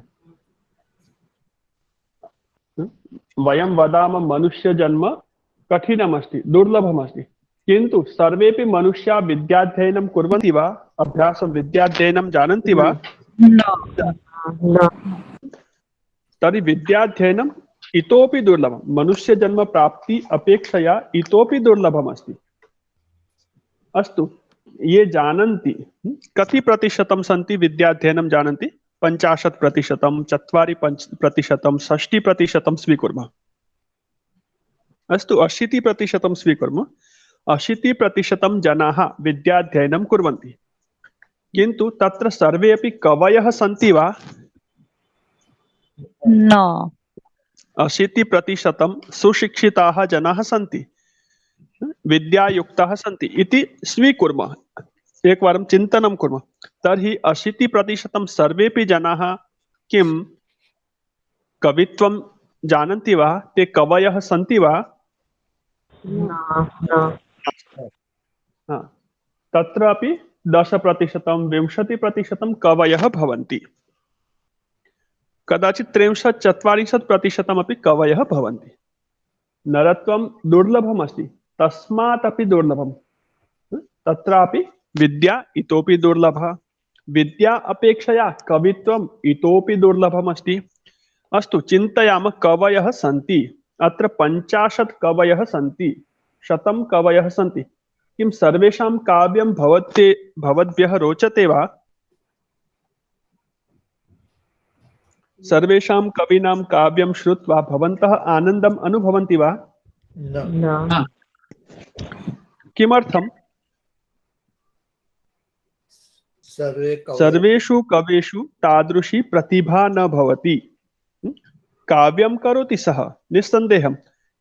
वयं वदामः मनुष्य जन्म कठिनम् अस्ति, दुर्लभम् अस्ति, किन्तु सर्वेपि मनुष्या विद्याध्ययनं कुर्वन्ति वा? अभ्यासं विद्याध्ययनं जानन्ति वा? तर्हि विद्याध्ययनं इतोपि दुर्लभम, मनुष्य जन्म प्राप्ति अपेक्षया इतोपि दुर्लभम अस्ति। अस्तु, ये जानन्ति कति प्रतिशतं सन्ति विद्याध्ययनं जानन्ति? 50%, 4% 60% स्वीकुर्मः। अस्तु, 80% स्वीकुर्मः। 80% जनाः विद्याध्ययनं कुर्वन्ति, किन्तु तत्र सर्वे अपि कवयः सन्ति वा? न। 80% सुशिक्षिताः जनाः सन्ति, विद्यायुक्ताः सन्ति इति स्वीकुर्मः। एकवारं चिन्तनं कुर्मः। तर्हि 80% सर्वेपि जनाः किं कवित्वं जानन्ति वा? ते कवयः सन्ति वा? तत्रापि 10%, 20% कवयः भवन्ति। कदाचित् 30-40% अपि कवयः भवन्ति। नरत्वं दुर्लभम् अस्ति, तस्मात् अपि दुर्लभम्। तत्रापि विद्या इतोपि दुर्लभा, विद्या अपेक्षया कवित्वम् इतोपि दुर्लभम् अस्ति। अस्तु, चिन्तयामः, कवयः सन्ति, अत्र 50 कवयः सन्ति, 100 कवयः सन्ति, किं सर्वेषां काव्यं भवद्भ्यः रोचते वा? सर्वेषां कवीनां काव्यं श्रुत्वा भवन्तः आनन्दम् अनुभवन्ति वा? न। किमर्थम्? सर्वेषु कवेषु तादृशी प्रतिभा न भवति। काव्यं करोति सः निस्सन्देहं,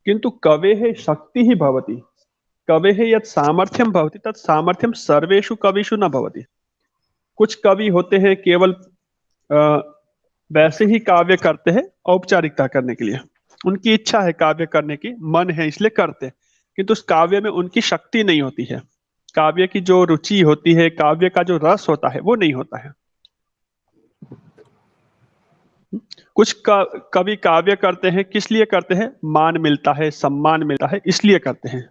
किन्तु कवेः शक्तिः भवति, कवेः यत् सामर्थ्यं भवति तत् सामर्थ्यं सर्वेषु कविषु न भवति। कुछ कवि होते हैं केवल वैसे ही काव्य करते हैं औपचारिकता करने के लिए, उनकी इच्छा है काव्य करने की, मन है इसलिए करते, किंतु उस काव्य में उनकी शक्ति नहीं होती है, काव्य की जो रुचि होती है, काव्य का जो रस होता है वो नहीं होता है। कुछ कवि काव्य करते हैं, किस लिए करते हैं? मान मिलता है, सम्मान मिलता है, इसलिए करते हैं।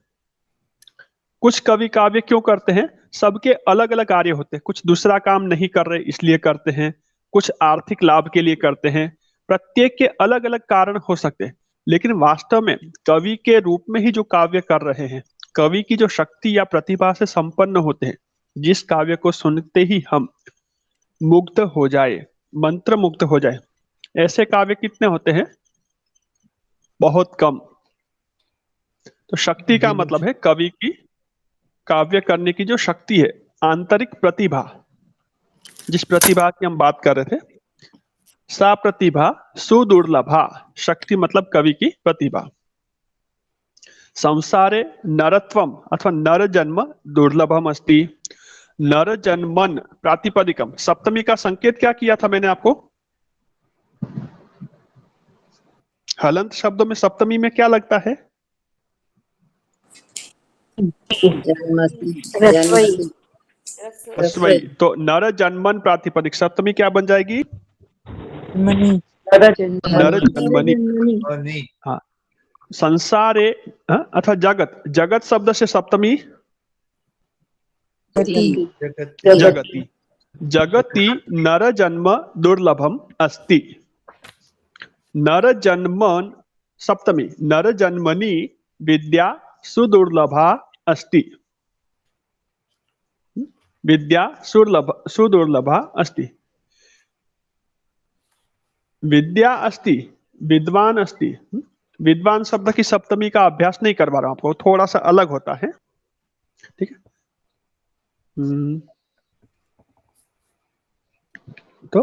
कुछ कवि काव्य क्यों करते हैं? सबके अलग अलग कार्य होते हैं, कुछ दूसरा काम नहीं कर रहे इसलिए करते हैं, कुछ आर्थिक लाभ के लिए करते हैं, प्रत्येक के अलग अलग कारण हो सकते हैं, लेकिन वास्तव में कवि के रूप में ही जो काव्य कर रहे हैं, कवि की जो शक्ति या प्रतिभा से संपन्न होते हैं, जिस काव्य को सुनते ही हम मुग्ध हो जाए, मंत्र मुग्ध हो जाए, ऐसे काव्य कितने होते हैं? बहुत कम। तो शक्ति का मतलब है कवि की काव्य करने की जो शक्ति है, आंतरिक प्रतिभा, जिस प्रतिभा की हम बात कर रहे थे, सा प्रतिभा सुदुर्लभा। शक्ति मतलब कवि की प्रतिभा। संसारे नरत्वम अथवा नर जन्म दुर्लभम अस्ति। नर जन्मन प्रातिपदिकम, सप्तमी का संकेत क्या किया था मैंने आपको? हलंत शब्दों में सप्तमी में क्या लगता है? रस्वई। तो नर जन्मन प्रातिपदिक सप्तमी क्या बन जाएगी? नर जन्मनि। हाँ। संसारे अथवा जगत, जगत शब्द से सप्तमी जगति। जगति नर जन्म दुर्लभम अस्ति। नर जन्मन सप्तमी, नर जन्मनि विद्या सुदुर्लभा अस्ति। विद्या सुदुर्लभा अस्ति। विद्या अस्ति, विद्वान अस्ति। विद्वान शब्द की सप्तमी का अभ्यास नहीं करवा रहा हूं आपको, थोड़ा सा अलग होता है, ठीक है। तो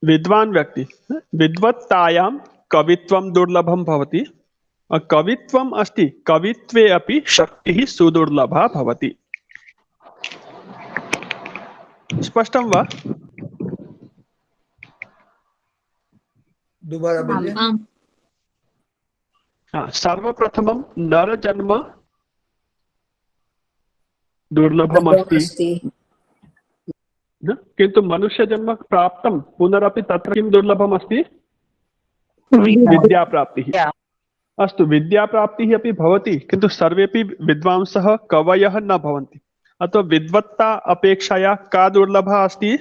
विद्वान व्यक्ति, विद्वत्तायाम कवित्वम दुर्लभम भवति। और कवित्वम अस्ति, कवित्वे अपि शक्तिः सुदुर्लभा भवति। स्पष्टं वा? दोबारा बोलिए। हाँ, सर्वप्रथमं नर जन्म दुर्लभम अस्ति, किंतु मनुष्य जन्म प्राप्तं पुनरपि तत्र किं दुर्लभम अस्ति? विद्या प्राप्तिः। अस्तु, विद्या प्राप्तिः अपि भवति, किंतु सर्वेपि विद्वांसः कवयः न भवन्ति। अतः विद्वत्ता अपेक्षया का दुर्लभा अस्ति?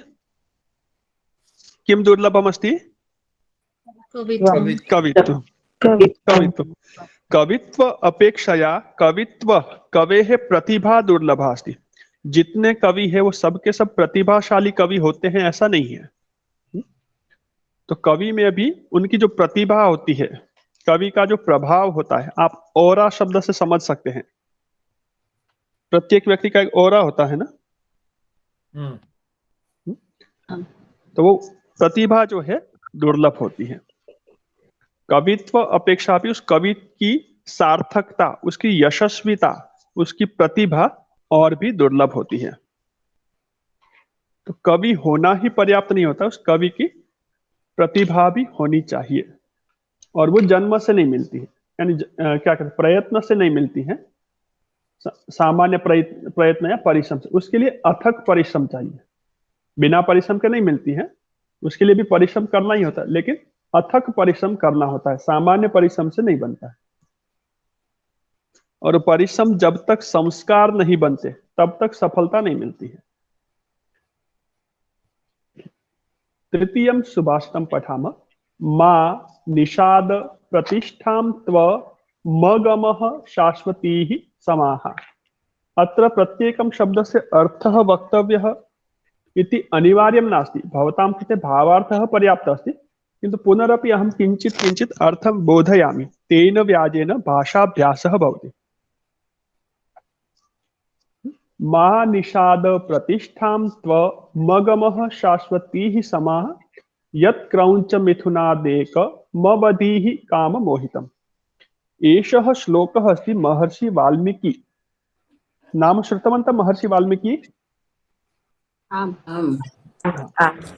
किं दुर्लभम अस्ति? कवित्व। कवित्व अपेक्षया कवित्व कवेः प्रतिभा दुर्लभा अस्ति। जितने कवि है वो सब के सब प्रतिभाशाली कवि होते हैं ऐसा नहीं है। तो कवि में भी उनकी जो प्रतिभा होती है, कवि का जो प्रभाव होता है, आप ऑरा शब्द से समझ सकते हैं। प्रत्येक व्यक्ति का एक ऑरा होता है ना। तो वो प्रतिभा जो है दुर्लभ होती है। कवित्व अपेक्षा भी उस कवि की सार्थकता, उसकी यशस्विता, उसकी प्रतिभा और भी दुर्लभ होती है। तो कवि होना ही पर्याप्त नहीं होता, उस कवि की प्रतिभा भी होनी चाहिए, और वो जन्म से नहीं मिलती है, यानी क्या कहते हैं, प्रयत्न से नहीं मिलती है, सामान्य प्रयत्न या परिश्रम से। उसके लिए अथक परिश्रम चाहिए, बिना परिश्रम के नहीं मिलती है। उसके लिए भी परिश्रम करना ही होता है, लेकिन अथक परिश्रम करना होता है, सामान्य परिश्रम से नहीं बनता है। और परिश्रम जब तक संस्कार नहीं बनते तब तक सफलता नहीं मिलती है। तृतीयं सुभाषितम पठामः। मा निषाद प्रतिष्ठां त्व मगमः शाश्वतीः समाः। अत्र प्रत्येकं शब्दस्य अर्थः वक्तव्यः इति अनिवार्यं नास्ति। भवतां कृते भावार्थः पर्याप्तः अस्ति, किन्तु पुनरपि अहं किञ्चित् अर्थं बोधयामि, तेन व्याजेन भाषाभ्यासः भवति। मा निषाद प्रतिष्ठां त्व मगमः शाश्वतीः समाः। यत् क्रौञ्च मिथुनादेक मवधीः काम मोहितम्। एषः श्लोकः अस्ति महर्षि वाल्मीकि। नाम श्रुतवन्तः महर्षि वाल्मीकि?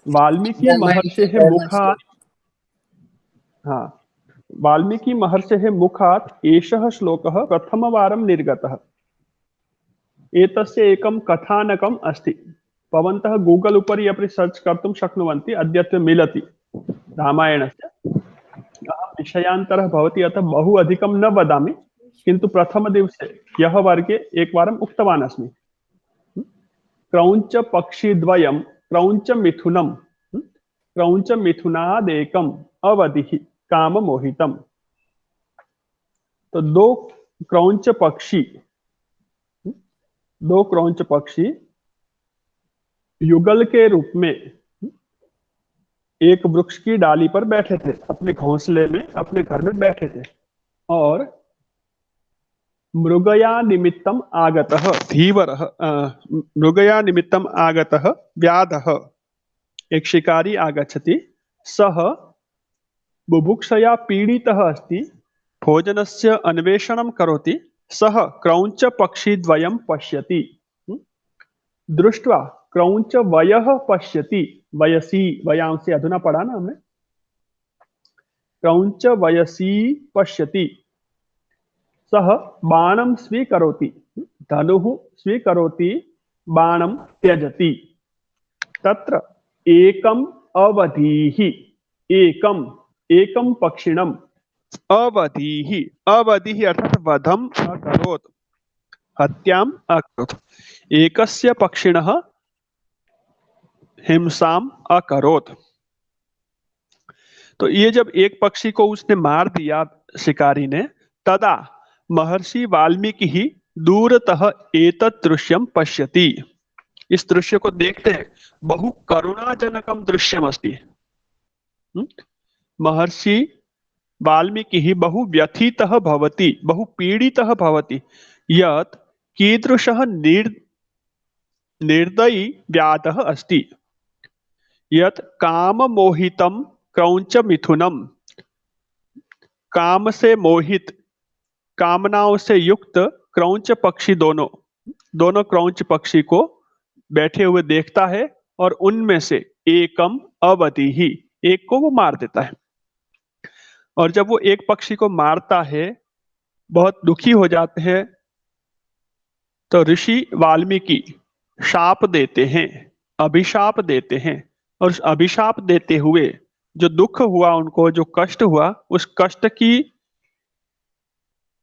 वाल्मीकि महर्षेः मुखात्, हाँ, वाल्मीकि महर्षेः मुखात् एषः श्लोकः प्रथमवारं निर्गतः। एतस्य एकं कथानकम् अस्ति। भवन्तः गूगल उपरि अपि सर्च कर्तुं शक्नुवन्ति, अद्यत्वे मिलति रामायणस्य। अहं विषयान्तरः भवति, अतः बहु अधिकं न वदामि, किन्तु प्रथमदिवसे ह्यः वर्गे एकवारम् उक्तवान् अस्मि। क्रौञ्च पक्षिद्वयं क्रौञ्च मिथुनं क्रौञ्च मिथुनादेकम् अवधिः काममोहितम्। तो दो क्रौञ्च पक्षी युगल के रूप में एक वृक्ष की डाली पर बैठे थे, अपने घोंसले में, अपने घर में बैठे थे। और मृगया निमित्तम आगतः धीवरः, मृगया निमित्तम आगतः व्याधः, एक शिकारी आगच्छति सः बुभुक्षया पीडितः अस्ति, भोजनस्य अन्वेषणं करोति, सः क्रौञ्चपक्षिद्वयं पश्यति। दृष्ट्वा क्रौञ्चवयः पश्यति, वयसी वयांसे अधुना पढ़ा ना हमने, क्रौञ्चवयसी पश्यति, सः बाणं स्वीकरोति, धनुः स्वीकरोति, बाणं त्यजति। तत्र एकम् अवधीः, एकं पक्षिणम्, अवधीः अर्थात वधम् अकरोत्, हत्याम् अकरोत्, एकस्य पक्षिणः हिंसाम् अकरोत्। तो ये जब एक पक्षी को उसने मार दिया शिकारी ने, तदा महर्षि वाल्मीकि ही दूरतः एतत् दृश्यं पश्यति, इस दृश्य को देखते हैं, बहु करुणाजनकं दृश्यमस्ति। महर्षि वाल्मीकि ही बहु व्यथितः भवति, बहु पीडितः भवति, यत् कीदृशः निर्दयी व्याधः अस्ति, यत् काममोहितं क्रौञ्चमिथुनम, काम से मोहित, कामनाओं से युक्त क्रौंच पक्षी दोनों क्रौंच पक्षी को बैठे हुए देखता है, और उनमें से एकम अवधीः, एक को वो मार देता है। और जब वो एक पक्षी को मारता है, बहुत दुखी हो जाते हैं, तो ऋषि वाल्मीकि शाप देते हैं, अभिशाप देते हैं, और उस अभिशाप देते हुए जो दुख हुआ उनको, जो कष्ट हुआ, उस कष्ट की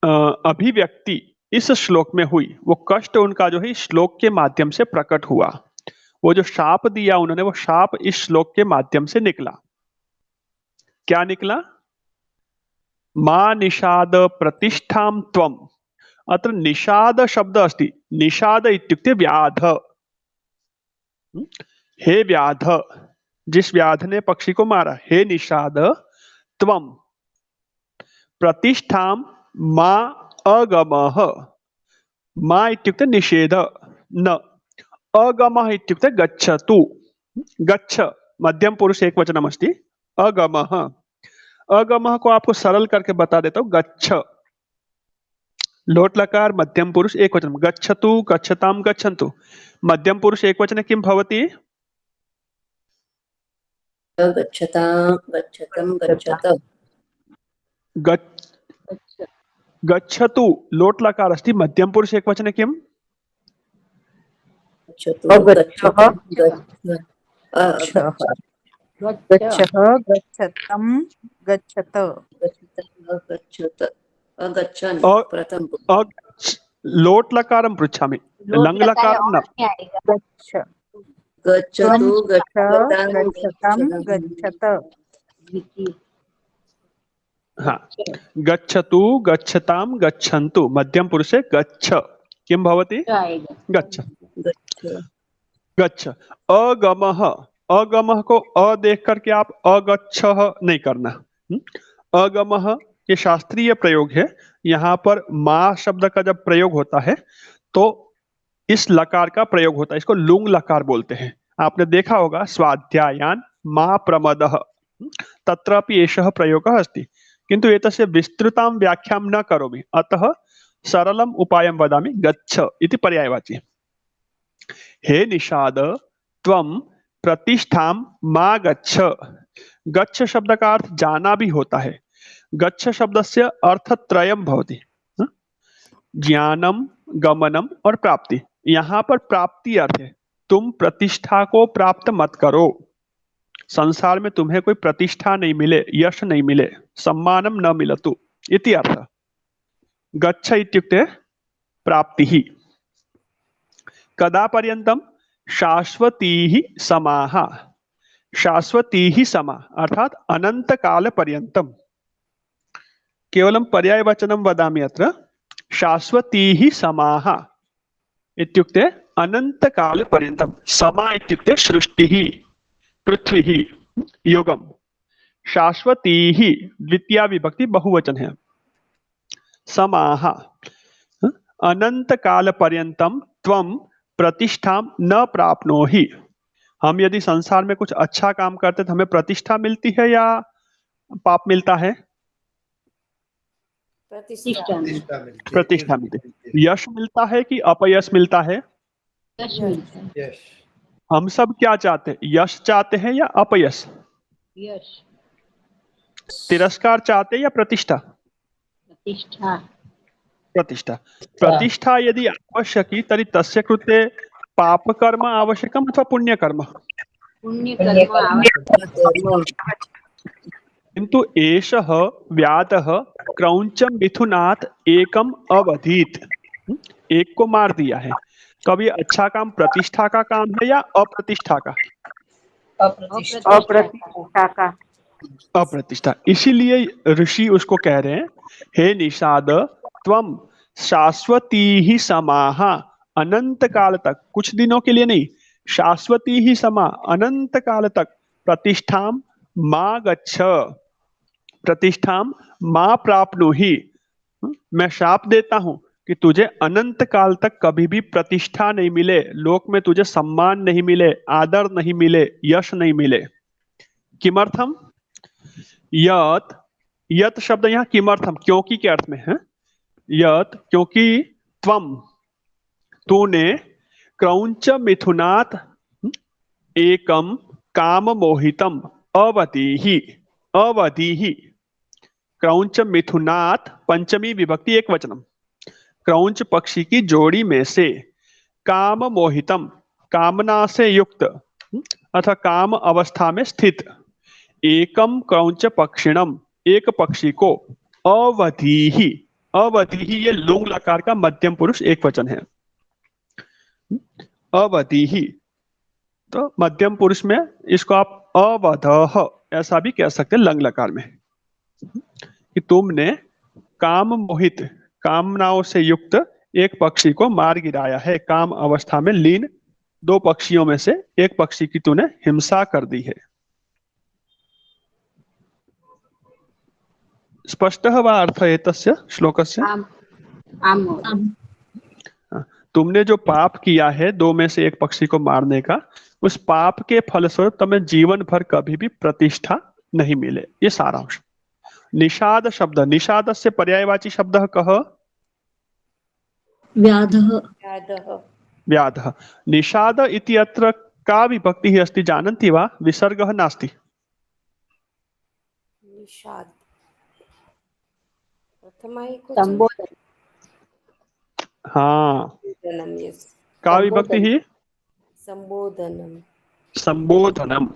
अभिव्यक्ति इस श्लोक में हुई। वो कष्ट उनका जो है इस श्लोक के माध्यम से प्रकट हुआ। वो जो शाप दिया उन्होंने, वो शाप इस श्लोक के माध्यम से निकला। क्या निकला? मा निषाद प्रतिष्ठां त्वम्, अत्र निषाद शब्द अस्ति, निषाद इत्युक्ते व्याध। हे व्याध, जिस व्याध ने पक्षी को मारा, हे निषाद त्वम् प्रतिष्ठां मा अगमः, मा इत्युक्ते निषेध, न, अगमः इत्युक्ते गच्छतु, गच्छ मध्यम पुरुष एक वचनम अस्ति, अगमः, अगमः को आपको सरल करके बता देता हूं, गच्छ, लोट लकार मध्यम पुरुष एक वचन, गच्छतु गच्छताम गच्छन्तु, मध्यम पुरुष एक वचन किं भवति? गच्छतां गच्छतं गच्छत, गच्छतु लोट लकार अस्ति, मध्यम पुरुष एक वचन किं? गच्छतु गच्छः, गच्छः गच्छतं गच्छत, गच्छत अगच्छन् प्रथम लोट लकारं पृच्छामि, लंग लकारं न। गच्छ, गच्छतु गच्छतं गच्छत, हाँ, गच्छतु गच्छताम गच्छन्तु, मध्यम पुरुषे गच्छ किं भवति? गच्छ, गच्छ। अगमः, अगमः को अ देख करके आप अगच्छः नहीं करना। अगमः ये शास्त्रीय प्रयोग है। यहाँ पर मा शब्द का जब प्रयोग होता है तो इस लकार का प्रयोग होता है, इसको लुंग लकार बोलते हैं। आपने देखा होगा स्वाध्यायान मा प्रमदः तत्रापि एषः प्रयोगः अस्ति, किन्तु एतस्य विस्तृतां व्याख्यां न करोमि, अतः सरलम् उपायं वदामि, गच्छ इति पर्यायवाची। हे निषाद त्वं प्रतिष्ठां मा गच्छ, गच्छ शब्द का अर्थ जाना भी होता है। गच्छ शब्दस्य अर्थत्रयं भवति, ज्ञानम, गमनम और प्राप्ति। यहाँ पर प्राप्ति अर्थ है, तुम प्रतिष्ठा को प्राप्त मत करो, संसार में तुम्हें कोई प्रतिष्ठा नहीं मिले, यश नहीं मिले, सम्मानम न मिलतु इति अर्थ। गच्छ इत्युक्ते प्राप्तिः। कदा पर्यन्तम? शाश्वतीः समाः, शाश्वतीः समा अर्थात अनंत काल पर्यन्तम। केवलं पर्यायवचनं वदामि अत्र, शाश्वतीः समाः इत्युक्ते अनंत काल पर्यन्तम। समा इत्युक्ते सृष्टिः, पृथ्वीः, युगम। शाश्वतीः द्वितीया विभक्ति बहुवचन है। समाः अनंत काल पर्यन्तम त्वं प्रतिष्ठां न प्राप्नोहि, हम यदि संसार में कुछ अच्छा काम करते तो हमें प्रतिष्ठा मिलती है या पाप मिलता है? प्रतिष्ठा। प्रतिष्ठा मिलती है। यश मिलता है कि अपयश मिलता है? यश। हम सब क्या चाहते हैं, यश चाहते हैं या अपयश? यश। तिरस्कार चाहते हैं या प्रतिष्ठा? प्रतिष्ठा। प्रतिष्ठा। प्रतिष्ठा यदि आवश्यकी तर्हि तस्य कृते पापकर्म आवश्यकम् अथवा पुण्यकर्म? पुण्यकर्म किंतु एषः व्यातः क्रौंचम मिथुनात् एकम अवधीत। एक को मार दिया है। कभी अच्छा काम प्रतिष्ठा का काम है या अप्रतिष्ठा का? अप्रतिष्ठा का। अप्रतिष्ठा। इसीलिए ऋषि उसको कह रहे हैं, हे निषाद त्वम शाश्वती ही समाह, अनंत काल तक, कुछ दिनों के लिए नहीं, शाश्वती ही समा, अनंत काल तक प्रतिष्ठाम मा गच्छ, प्रतिष्ठाम मा प्राप्नुहि। मैं शाप देता हूं कि तुझे अनंत काल तक कभी भी प्रतिष्ठा नहीं मिले, लोक में तुझे सम्मान नहीं मिले, आदर नहीं मिले, यश नहीं मिले। किमर्थम? यत, यत शब्द यहाँ किमर्थम, क्योंकि के अर्थ में है। यत क्योंकि त्वम, तूने, क्रौंच मिथुनात् एकम काम मोहितम अवधीहि, अवधीहि, क्रौंच मिथुनात् पंचमी विभक्ति एक वचनम, क्रौंच पक्षी की जोड़ी में से, काम मोहितम, कामना से युक्त अथवा काम अवस्था में स्थित, एकम क्रौंच पक्षिणम, एक पक्षी को, अवधीहि, अवधीहि ये लुंग लकार का मध्यम पुरुष एक वचन है। अवधीहि तो मध्यम पुरुष में इसको आप अवधः ऐसा भी कह सकते हैं लंग लकार में, कि तुमने काम मोहित, कामनाओं से युक्त एक पक्षी को मार गिराया है, काम अवस्था में लीन दो पक्षियों में से एक पक्षी की तूने हिंसा कर दी है। स्पष्टः वा अर्थ एतस्य श्लोकस्य? तुमने जो पाप किया है दो में से एक पक्षी को मारने का, उस पाप के फलस्वरूप तुम्हें जीवन भर कभी भी प्रतिष्ठा नहीं मिले। ये सारांश। निषाद शब्द, निषाद से पर्यायवाची शब्द कह? व्याधः। व्याधः। निषाद इति अत्र का विभक्तिः अस्ति जानन्ति वा? विसर्गः नास्ति। निषाद संबोधन। हाँ, यस, का विभक्तिः? संबोधनम। संबोधनम।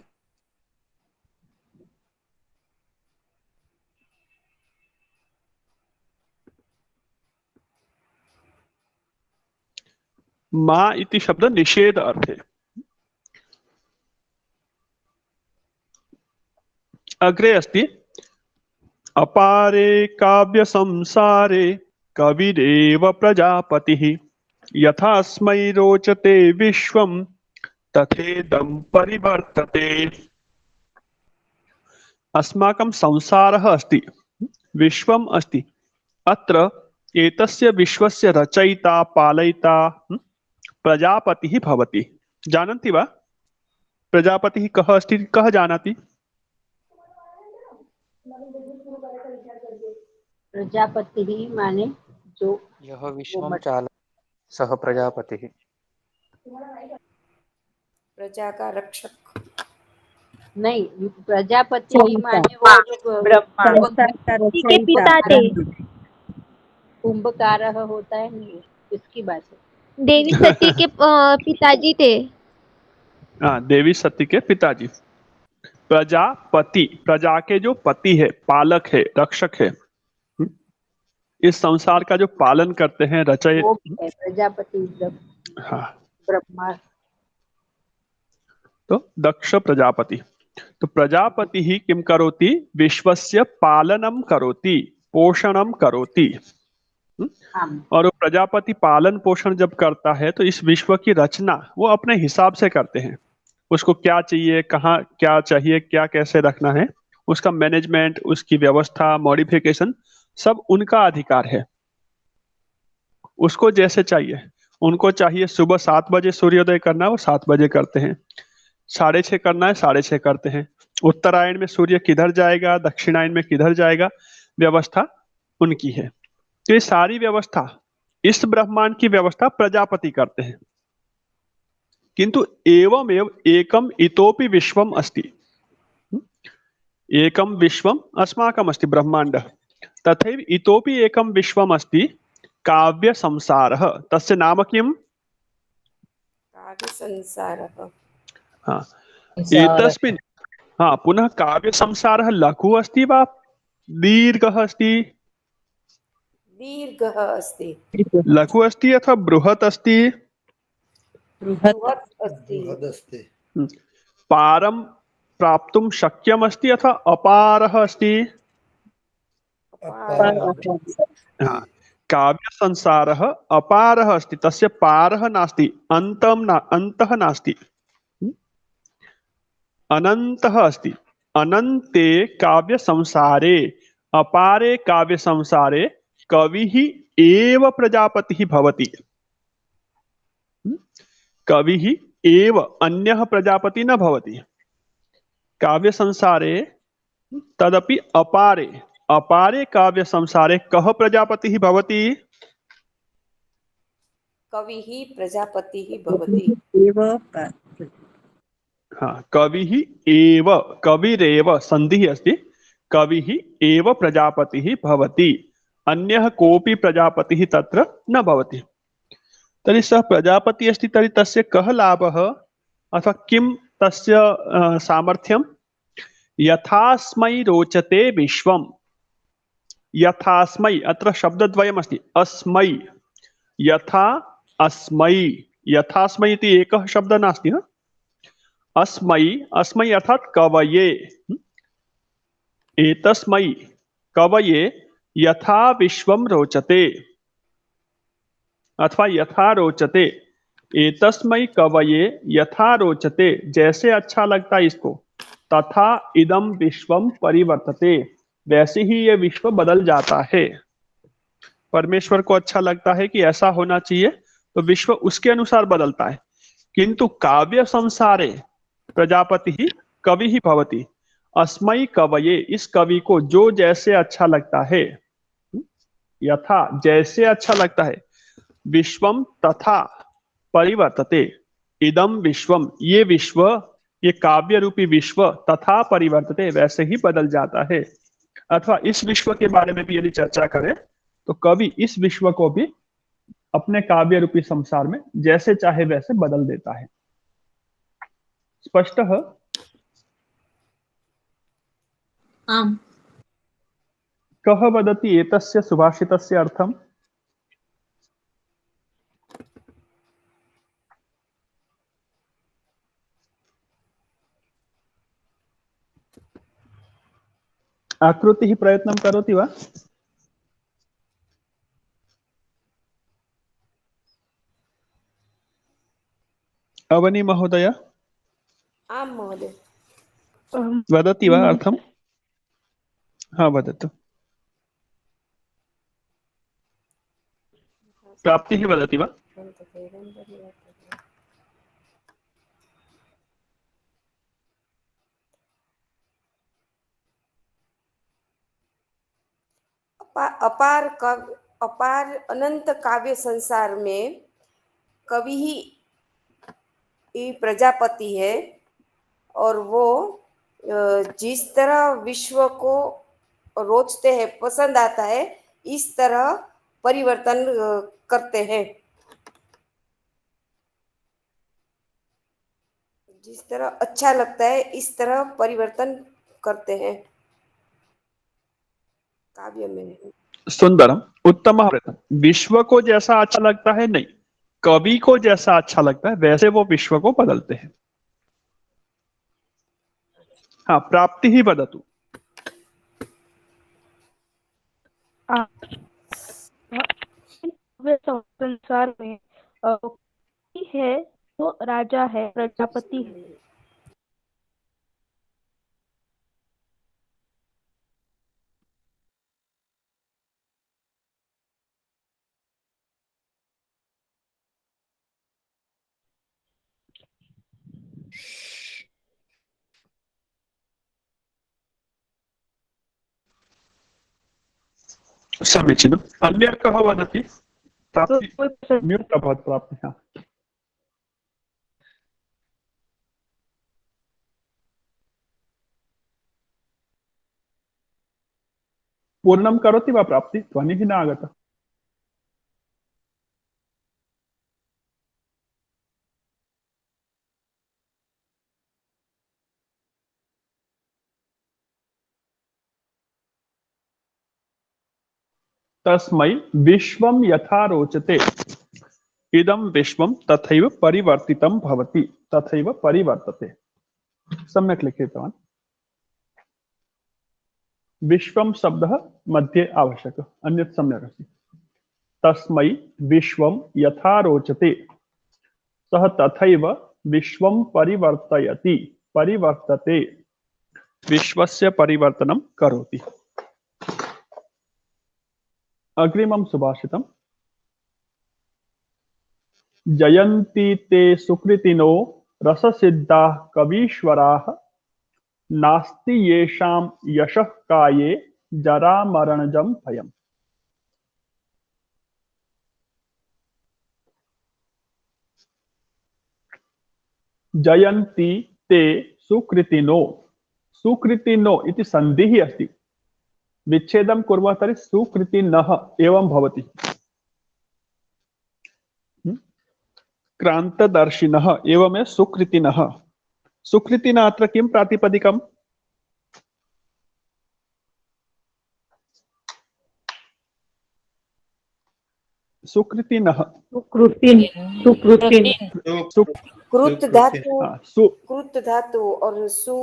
मा इति शब्द निषेध अर्थे। अग्रे अस्ति अपारे काव्य संसारे कविरेव प्रजापतिः, यथास्मै रोचते विश्वं तथेदं परिवर्तते। अस्माकं संसारः अस्ति, विश्वम् अस्ति, अत्र एतस्य विश्वस्य रचयिता पालयिता प्रजापतिः भवति। जानन्ति वा? प्रजापतिः कः अस्ति, कः जानाति? प्रजापतिः माने जो यह विश्वं चालयति सः प्रजापतिः। प्रजा का रक्षक नहीं, प्रजापति माने वो के पिता थे। कुंभकारः होता है नहीं, इसकी बात है। देवी सती के पिताजी थे। हाँ, देवी सती के पिताजी। प्रजापति, प्रजा के जो पति है, पालक है, रक्षक है, इस संसार का जो पालन करते हैं, रचय प्रजापति। हाँ, ब्रह्मा। तो दक्ष प्रजापति। तो प्रजापति ही किम करोति? विश्वस्य पालनम करोति, पोषणम करोति। और वो प्रजापति पालन पोषण जब करता है तो इस विश्व की रचना वो अपने हिसाब से करते हैं। उसको क्या चाहिए, कहाँ क्या चाहिए, क्या कैसे रखना है, उसका मैनेजमेंट, उसकी व्यवस्था, मॉडिफिकेशन सब उनका अधिकार है। उसको जैसे चाहिए, उनको चाहिए सुबह 7 बजे सूर्योदय करना, वो 7 बजे करते हैं। 6:30 करना है 6:30 करते हैं। उत्तरायण में सूर्य किधर जाएगा, दक्षिणायन में किधर जाएगा, व्यवस्था उनकी है। तो ये सारी व्यवस्था, इस ब्रह्मांड की व्यवस्था प्रजापति करते हैं। किंतु एवमेव एकम इतोपि विश्वम अस्ति, एकम विश्वम अस्माकम अस्ति ब्रह्मांड, तथैव इतोपि एकम विश्वम अस्ति काव्य संसारः, तस्य नाम किम? काव्य संसारः। हाँ, एतस्मिन्, हाँ, पुनः काव्य संसारः लघु अस्ति वा दीर्घः अस्ति? दीर्घः अस्ति। लघु अस्ति अथवा बृहत् अस्ति? बृहत् अस्ति। बृहदस्ति। पारं प्राप्तुं शक्यम् अस्ति अथवा अपारः अस्ति? हाँ, काव्य संसारः अपारः अस्ति, तस्य पारः नास्ति, अन्तः नास्ति, अनन्तः अस्ति। अनन्ते काव्य संसारे, अपारे काव्य संसारे कविः एव प्रजापतिः भवति। कविः एव, अन्यः प्रजापति न भवति। काव्य संसारे तदपि अपारे, अपारे काव्य संसारे कः प्रजापतिः भवति? कविः प्रजापतिः भवति। हाँ, कविः एव, कविरेव संधिः अस्ति, कविः एव प्रजापतिः भवति, अन्यः कोऽपि प्रजापतिः तत्र न भवति। तर्हि सः प्रजापति अस्ति, तर्हि तस्य कः लाभः अथवा किं तस्य सामर्थ्यं? यथास्मै रोचते विश्वं, यथास्मै, अत्र शब्दद्वयमस्ति, अस्मै, यथा अस्मै, यथास्मै इति एकः शब्दः नास्ति, हा? अस्मै, अस्मै अर्थात कवये, एतस्मै कवये यथा विश्वं रोचते अथवा यथा रोचते, एतस्मै कवये यथा रोचते, जैसे अच्छा लगता है इसको, तथा इदम विश्वम परिवर्तते, वैसे ही ये विश्व बदल जाता है। परमेश्वर को अच्छा लगता है कि ऐसा होना चाहिए, तो विश्व उसके अनुसार बदलता है। किंतु काव्य संसारे प्रजापति ही कवि ही भवति, अस्मै कवये, इस कवि को जो जैसे अच्छा लगता है, यथा जैसे अच्छा लगता है, विश्वम तथा परिवर्तते, इदम विश्वम, ये विश्व, ये काव्य रूपी विश्व, तथा परिवर्तते, वैसे ही बदल जाता है। अथवा इस विश्व के बारे में भी यदि चर्चा करें तो कवि इस विश्व को भी अपने काव्य रूपी संसार में जैसे चाहे वैसे बदल देता है। स्पष्ट है? आम्। कः वदति एतस्य सुभाषितस्य अर्थम्? आकृतिः प्रयत्नं करोति वा? अवनी महोदय आं महोदय। वदति वा अर्थं? हाँ, वदतु। प्राप्तिः वदति वा? अपार अनंत काव्य संसार में कवि ही प्रजापति है, और वो जिस तरह विश्व को रोचते हैं, पसंद आता है, इस तरह परिवर्तन करते हैं। जिस तरह अच्छा लगता है इस तरह परिवर्तन करते हैं काव्य में। सुंदरम, उत्तम प्रयत्न। विश्व को जैसा अच्छा लगता है नहीं, कवि को जैसा अच्छा लगता है वैसे वो विश्व को बदलते हैं। हाँ, प्राप्ति ही वदतु। संसार में है तो राजा है, प्रजापति है। समीचीनम्। अन्यः कः वदति? प्राप्ति म्यूट् अभवत् प्राप्तिः। पूर्णं करोति वा प्राप्ति? ध्वनिः न आगता। तस्मै विश्वं यथा रोचते इदं विश्वं तथैव परिवर्तितं भवति, तथैव परिवर्तते। सम्यक् लिखितवान्। विश्वं शब्दः मध्ये आवश्यकः, अन्यत् सम्यक् अस्ति। तस्मै विश्वं यथा रोचते, सः तथैव विश्वं परिवर्तयति, परिवर्तते, विश्वस्य परिवर्तनं करोति। अग्रिमं सुभाषितम्। जयन्ति ते सुकृतिनो रससिद्धाः कवीश्वराः, नास्ति येषां यशः काये जरामरणजं भयम्। जयन्ति ते सुकृतिनो, सुकृतिनो इति सन्धिः अस्ति। विच्छेदं कुर्मः तर्हि सुकृतिनः एवं भवति। क्रान्तदर्शिनः एवमेव सुकृतिनः। सुकृतिनः अत्र किं प्रातिपदिकम्? सुकृतिनः। कृत धातु, कृत धातु और सु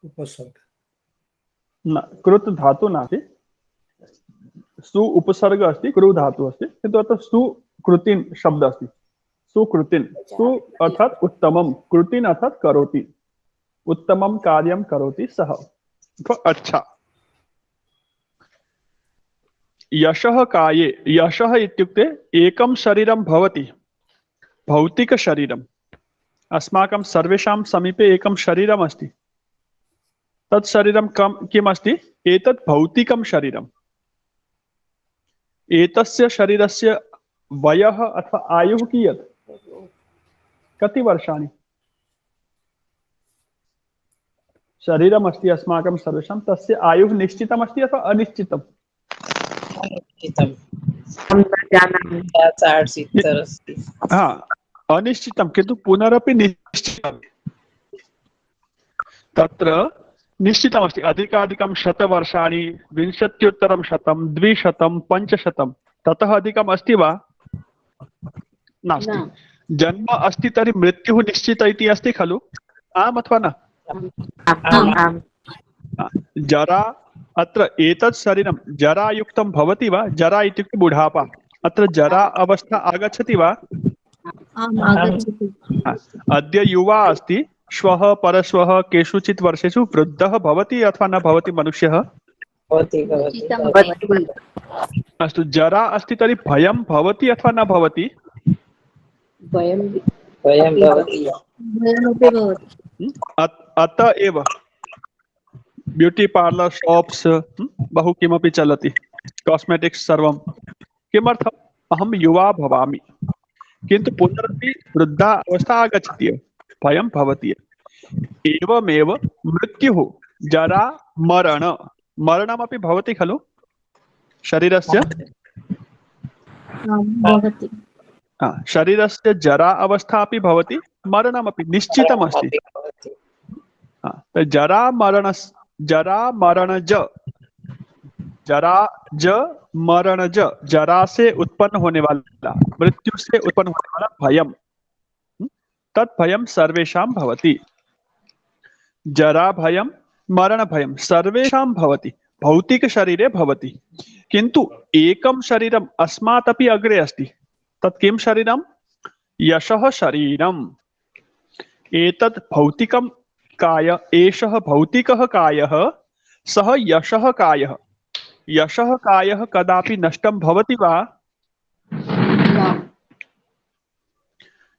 उपसर्ग न, कृत धातु नास्ति, सु उपसर्ग अस्ति, कृ धातु अस्ति, किन्तु अत्र सुकृतिन् शब्द अस्ति। सुकृतिन्, सु अर्थात् उत्तमं, कृतिन् अर्थात् करोति, उत्तमं कार्यं करोति सः। अच्छा। यशः काये, यशः इत्युक्ते एकं शरीरं भवति, भौतिकशरीरम्। अस्माकं सर्वेषां समीपे एकं शरीरम् अस्ति। तत् शरीरं किम् अस्ति? एतत् भौतिकं शरीरम्। एतस्य शरीरस्य वयः अथवा आयुः कियत्? कति वर्षाणि? शरीरम् अस्ति अस्माकं सर्वेषां, तस्य आयुः निश्चितम् अस्ति अथवा अनिश्चितम्? अनिश्चितं, किन्तु पुनरपि निश्चितं। तत्र निश्चितमस्ति अधिकाधिकं 100 वर्षाणि, 20-100, 200, 500, ततः अधिकम् अस्ति वा? नास्ति। जन्म अस्ति तर्हि मृत्युः निश्चित इति अस्ति खलु? आम् अथवा न? जरा, अत्र एतत् शरीरं जरायुक्तं भवति वा? जरा इत्युक्ते बुढापा। अत्र जरा अवस्था आगच्छति वा? अद्य युवा अस्ति, श्वः परश्वः केषुचित् वर्षेषु वृद्धः भवति अथवा न भवति मनुष्यः? अस्तु, जरा अस्ति तर्हि भयं भवति अथवा न भवति? अतः एव ब्यूटी पार्लर शॉप्स बहु किमपि चलति, कॉस्मेटिक्स सर्वं। किमर्थम्? अहं युवा भवामि, किन्तु पुनरपि वृद्धा अवस्था आगच्छति, भयं भवति। एवमेव मृत्युः, जरा, मरण, मरणमपि भवति खलु शरीरस्य? शरीरस्य जरा अवस्था अपि भवति, मरणमपि निश्चितमस्ति। जरा मरणज, जरा ज मरण ज, जरा से उत्पन्न होने वाला, मृत्यु से उत्पन्न होने वाला भयम, तत् भयम सर्वेषां भवति। जरा भयम, मरण भयम सर्वेषां भवति, भौतिक शरीरे भवति। किन्तु एकं शरीरम् अस्मात् अपि अग्रे अस्ति। तत् किं शरीरं? यशः शरीरम्। एतत् भौतिकं काय, एषः भौतिकः कायः, सः यशः कायः। यशः कायः कदापि नष्टं भवति वा?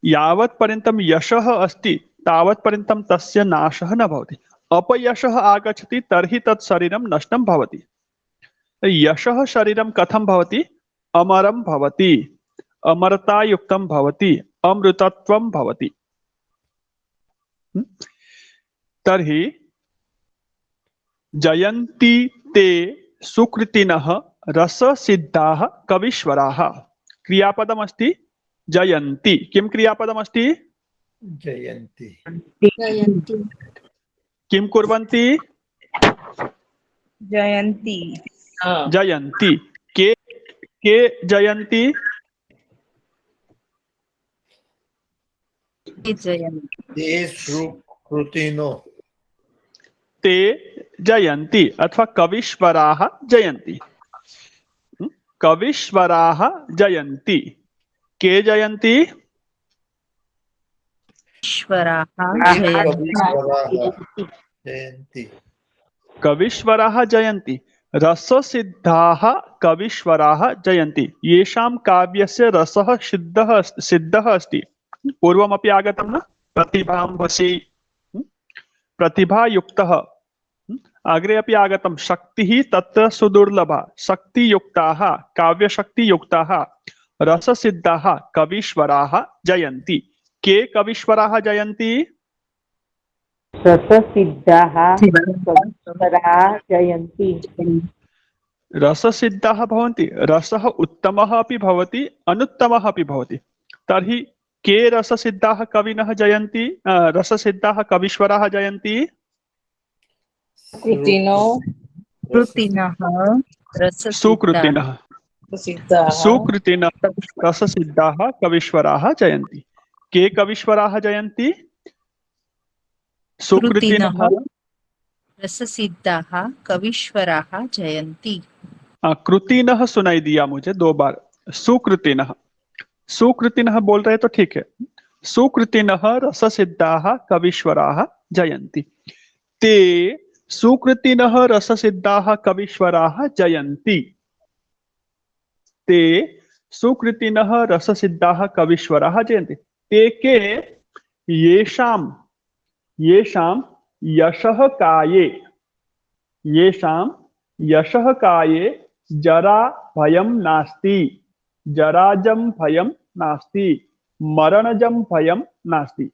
यावत् पर्यन्तं यशः अस्ति तावत् पर्यन्तं तस्य नाशः न भवति। अपयशः आगच्छति तर्हि तत् शरीरं नष्टं भवति। यशः शरीरं कथं भवति? अमरं भवति, अमरतायुक्तं भवति, अमृतत्वं भवति। तर्हि जयन्ति ते सुकृतिनः रससिद्धाः कवीश्वराः। क्रियापदमस्ति जयन्ति। किं क्रियापदमस्ति? जयन्ति। जयन्ति किं कुर्वन्ति? जयन्ति जयन्ति। के जयन्ति? ते सुकृतिनो। ते जयन्ति अथवा कवीश्वराः जयन्ति। कवीश्वराः जयन्ति। के जयन्ति? जयन्ति। कवीश्वराः जयन्ति। रससिद्धाः कवीश्वराः जयन्ति। येषां काव्यस्य रसः सिद्धः अस्ति। पूर्वमपि आगतं न? प्रतिभांवसि, प्रतिभायुक्तः। अग्रे अपि आगतं शक्तिः तत्र सुदुर्लभा। शक्तियुक्ताः, काव्यशक्तियुक्ताः, रससिद्धाः कवीश्वराः जयन्ति। के कवीश्वराः जयन्ति? रससिद्धाः कवीश्वराः जयन्ति। रससिद्धाः भवन्ति। रसः उत्तमः अपि भवति, अनुत्तमः अपि भवति। तर्हि के रससिद्धाः कविनः जयन्ति? रससिद्धाः कवीश्वराः जयन्ति? कृतिनो सुकृतिनः। सुकृतिनः रससिद्धाः कवीश्वराः जयन्ति। के कवीश्वराः जयन्ति? सुकृतिनः रससिद्धाः कवीश्वराः जयन्ति। कृतिनः सुनाई दिया मुझे 2 बार। सुकृतिनः, सुकृतिनः बोल रहे तो ठीक है। सुकृतिनः रससिद्धाः कवीश्वराः जयन्ति। ते सुकृतिनः रससिद्धाः कवीश्वराः जयन्ति। ते सुकृतिनः रससिद्धाः कवीश्वराः जयन्ति। ते के? येषां यशः काये, येषां यशः काये जरा भयं नास्ति, जराजं भयं नास्ति, मरणजं भयं नास्ति।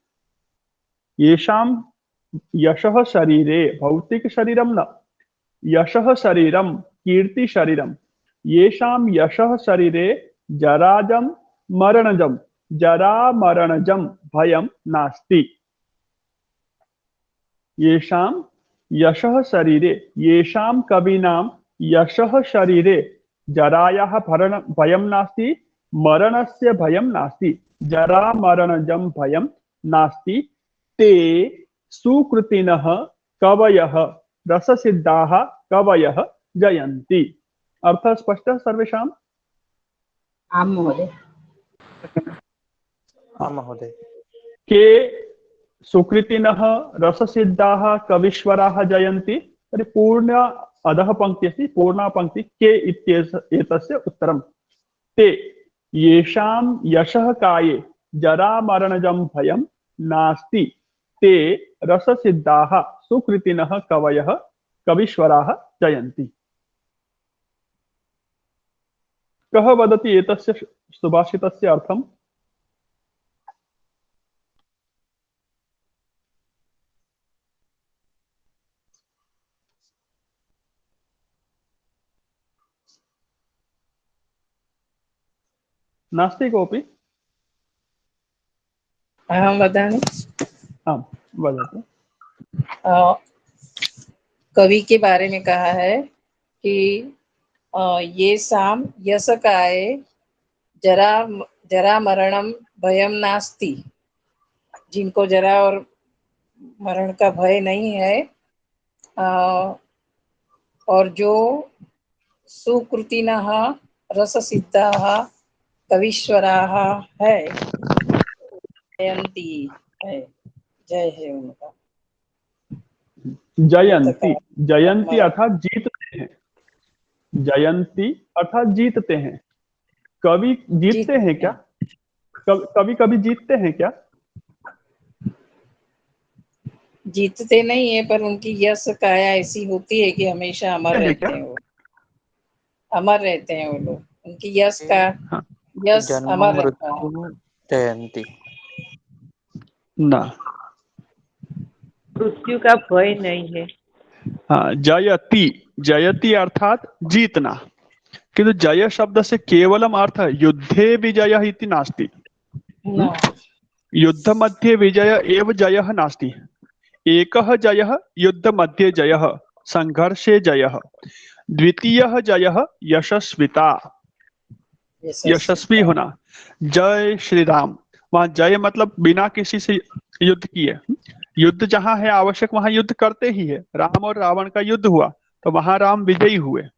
येषां यशः शरीरे, भौतिक शरीरं न, यशः शरीरं, कीर्ति शरीरं। येषां यशः शरीरे जराजं मरणजं, जरा मरणजं भयं नास्ति। येषां यशः शरीरे, येषां कवीनां यशः शरीरे जरायाः भयं नास्ति, मरणस्य भयं नास्ति, जरा मरणजं भयं नास्ति। ते सुकृतिनः कवयः रससिद्धाः कवयः जयन्ति। अर्थः स्पष्टः सर्वेषाम्? आं महोदय। हाँ महोदय। के सुकृतिनः रससिद्धाः कवीश्वराः जयन्ति। तर्हि पूर्ण अधः पंक्ति अस्ति, पूर्णा पंक्ति के एतस्य उत्तरं। ते येषां यशः काये जरा मरणजं भयं नास्ति, ते रससिद्धाः सुकृतिनः कवयः कवीश्वराः जयन्ति। कः वदति एतस्य सुभाषितस्य अर्थम्? नास्ति कोऽपि? अहं वदामि। आम् वदतु। कवि के बारे में कहा है कि ये साम यशकाय जरा मरणम भयम नास्ति, जिनको जरा और मरण का भय नहीं है, और जो सुकृतिनः रससिद्धाः कवीश्वराः है जयंती है। जय है उनका। जयंती, जयंती अर्थात जीतते हैं। जयंती अर्थात जीतते हैं। कवि जीतते हैं क्या? कभी कभी जीतते हैं क्या? जीतते नहीं है, पर उनकी यश काया ऐसी होती है कि हमेशा अमर रहते हैं वो। अमर रहते हैं वो लोग, उनकी यश का हाँ। यश जन्म अमर रहता है। मृत्यु जयंती। ना। मृत्यु का भय नहीं है। हाँ, जयति, जयति अर्थात जीतना, किंतु जय शब्द से केवलम अर्थ युद्धे विजय इति नास्ति। न, युद्ध मध्ये विजय एव जयः नास्ति। एकः जयः युद्ध मध्ये जयः, संघर्षे जयः। द्वितीयः जयः यशस्विता, यशस्वी होना। जय श्री राम, वहां जय मतलब बिना किसी से युद्ध किए। युद्ध जहां है आवश्यक वहां युद्ध करते ही है। राम और रावण का युद्ध हुआ तो वहां राम विजयी हुए,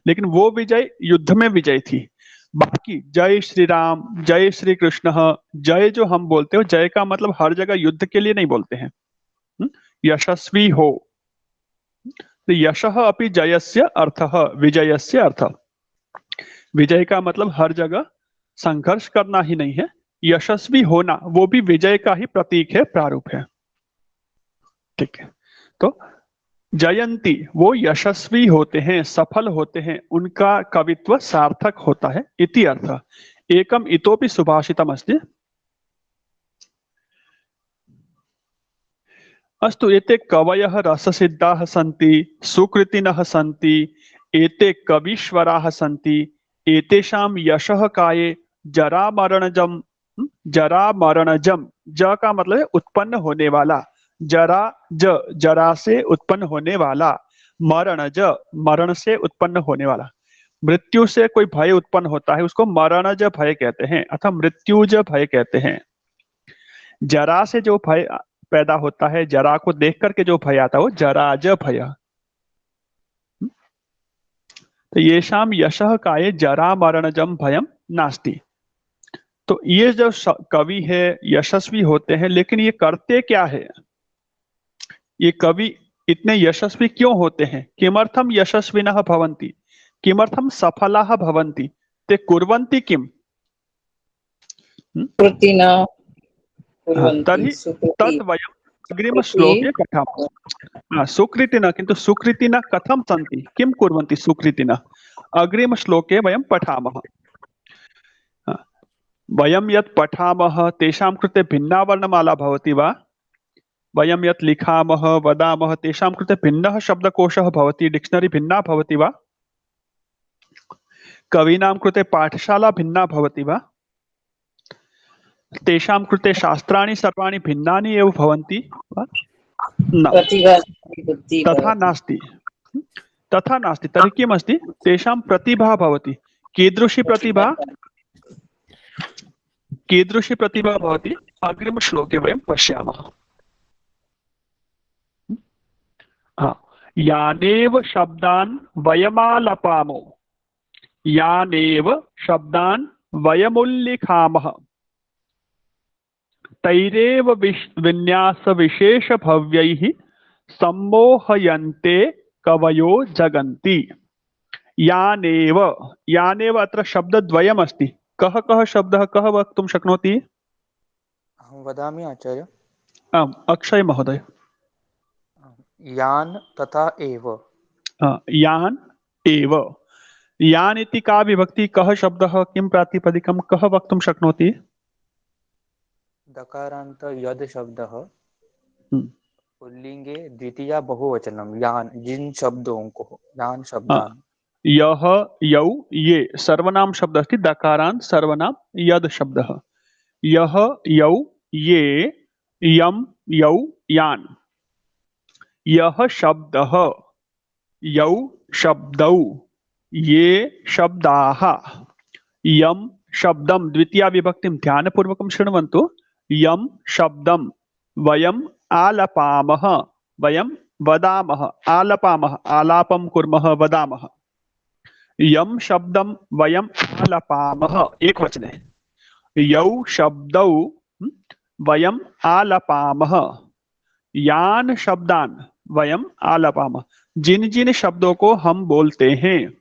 लेकिन वो विजय युद्ध में विजय थी। बाकी जय श्री राम, जय श्री कृष्ण, जय जो हम बोलते हो, जय का मतलब हर जगह युद्ध के लिए नहीं बोलते हैं। यशस्वी हो, तो यशः अपि जयस्य अर्थः विजयस्य अर्थः। विजय का मतलब हर जगह संघर्ष करना ही नहीं है, यशस्वी होना वो भी विजय का ही प्रतीक है, प्रारूप है। ठीक है, तो जयंती वो यशस्वी होते हैं, सफल होते हैं, उनका कवित्व सार्थक होता है इति अर्थ। एकम इतोपि सुभाषितम अस्ति। अस्तु, एते कवयः रससिद्धाः सन्ति, सुकृतिनः सन्ति, एते कवीश्वराः सन्ति, एतेषां यशः काये जरा मरणजम। जरा मरणजम, ज का मतलब है उत्पन्न होने वाला, जरा ज जरा से उत्पन्न होने वाला, मरण ज मरण से उत्पन्न होने वाला। मृत्यु से कोई भय उत्पन्न होता है उसको मरणज भय कहते हैं अथवा मृत्युज भय कहते हैं। जरा से जो भय पैदा होता है, जरा को देख करके जो भय आता है वो जराज भय। तो ये शाम यशः काये जरा मरणजम भयम नास्ति। तो ये जो कवि है यशस्वी होते हैं, लेकिन ये करते क्या है? ये कवि इतने यशस्वी क्यों होते हैं? किमर्थम यशस्विनः भवन्ति, किमर्थम सफलाः भवन्ति, ते कुर्वन्ति किम? तर्हि तद् वयम् अग्रिम श्लोके पठामः। सुकृतिनः, किन्तु सुकृतिनः कथं सन्ति, किं कुर्वन्ति सुकृतिनः? अग्रिम श्लोके वयं पठामः। वयं यत् पठामः तेषां कृते भिन्ना वर्णमाला भवति वा? वयं यत् लिखामः वदामः तेषां कृते भिन्नः शब्दकोशः भवति, डिक्शनरी भिन्ना भवति वा? कवीनां कृते पाठशाला भिन्ना भवति वा? तेषां कृते शास्त्राणि सर्वाणि भिन्नानि एव भवन्ति वा? न, तथा नास्ति, तथा नास्ति। तर्हि किम् अस्ति? तेषां प्रतिभा भवति। कीदृशी प्रतिभा? कीदृशी प्रतिभा भवति? अग्रिम श्लोके वयं पश्यामः। यानेव शब्दान् वयमालपामो, यानेव शब्दान् वयमुल्लिखामः, तैरेव विन्यास विशेष भव्यैः सम्मोहयन्ते कवयो जगन्ति। यानेव, यानेव अत्र शब्दद्वयम् अस्ति। कः कः शब्दः, कः वक्तुं शक्नोति? अहं वदामि आचार्य। आम्, अक्षय महोदय। यान तथा एव। यान एव, यान इति का विभक्ति? कः शब्दः, किं प्रातिपदिकं, कः वक्तुं शक्नोति? दकारान्त यद् शब्दः पुल्लिंगे द्वितीया बहुवचनम यान, जिन शब्दों को यान शब्दान। यह यौ ये सर्वनाम शब्द अस्ति, दकारांत सर्वनाम यद शब्दः। यह यौ ये यम यौ यान। यह शब्दः यौ शब्दौ ये शब्दाः। यम शब्दम, द्वितीया विभक्तिं ध्यानपूर्वकं शृण्वन्तु। यम शब्दम वयम आलपामः, वयम वदामः, आलपामः आलापं कुर्मः, वदामः। यम शब्दम वयम आलपामः, एक वचने। यौ शब्दौ वयम आलपामः, यान शब्दान वयम आलपामः। जिन जिन शब्दों को हम बोलते हैं,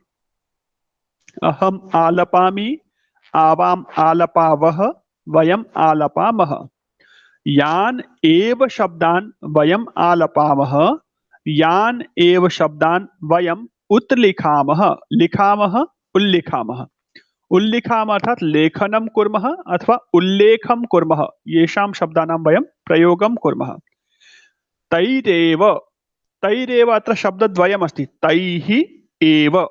अहम आलपामि, आवाम आलपावः, वयम आलपामः। यान एव शब्दान वयम आलपामः, यान एव शब्दान वयम उत्लिखामः, लिखामः, उल्लिखामः। उल्लिखामः अर्थात लेखनं कुर्मः अथवा उल्लेखं कुर्मः, येषां शब्दानां वयं प्रयोगं कुर्मः। तैरेव, तैरेव अत्र शब्दद्वयमस्ति, तैः एव,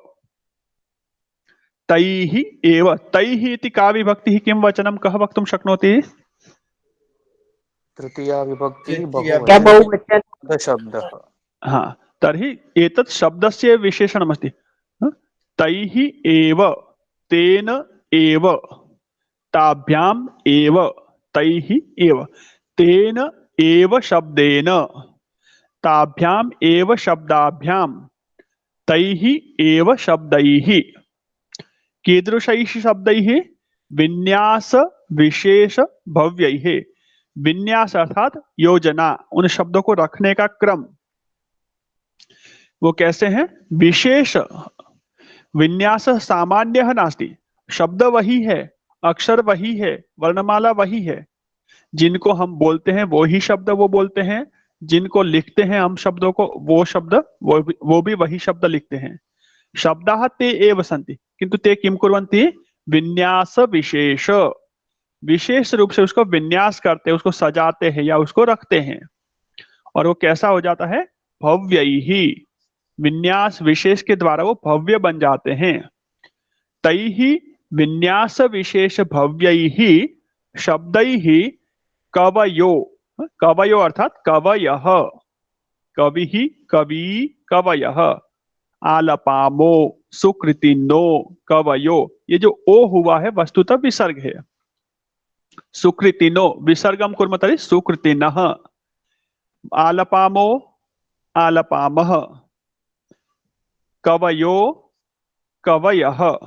तैः एव। तैः इति का विभक्तिः, किं वचनं, कः वक्तुं शक्नोति? तृतीया विभक्ति तृतीया क्या बहुवचन बहुवचन शब्दः। हाँ, तर्हि एतत् शब्दस्य विशेषणमस्ति। तैः एव, तेन एव, ताभ्याम् एव, तैः एव, तेन एव शब्देन, ताभ्याम् एव शब्दाभ्यां, तैः एव शब्दैः। कीदृशैः शब्दैः? विन्यास विशेष भव्यैः। विन्यास अर्थात योजना, उन शब्दों को रखने का क्रम, वो कैसे हैं? विशेष। विन्यास सामान्यः नास्ति, शब्द वही है, अक्षर वही है, वर्णमाला वही है। जिनको हम बोलते हैं वो ही शब्द वो बोलते हैं, जिनको लिखते हैं हम शब्दों को, वो शब्द वो भी वही शब्द लिखते हैं। शब्दाः ते एव सन्ति, किंतु ते किं कुर्वन्ति? विन्यास विशेष, विशेष रूप से उसको विन्यास करते हैं, उसको सजाते हैं या उसको रखते हैं, और वो कैसा हो जाता है? भव्यैः। विन्यास विशेष के द्वारा वो भव्य बन जाते हैं। तैः विन्यास विशेष भव्यैः शब्दैः कवयो, कवयो अर्थात कवयः, कविः, कवि, कवयः, आलपामो, सुकृतिनो, कवयो। ये जो ओ हुआ है वस्तुतः विसर्ग है। सुकृतिनो विसर्गम कुर्मः तर्हि सुकृतिनः, आलपामो, आलपामः, कवयो, कवयः।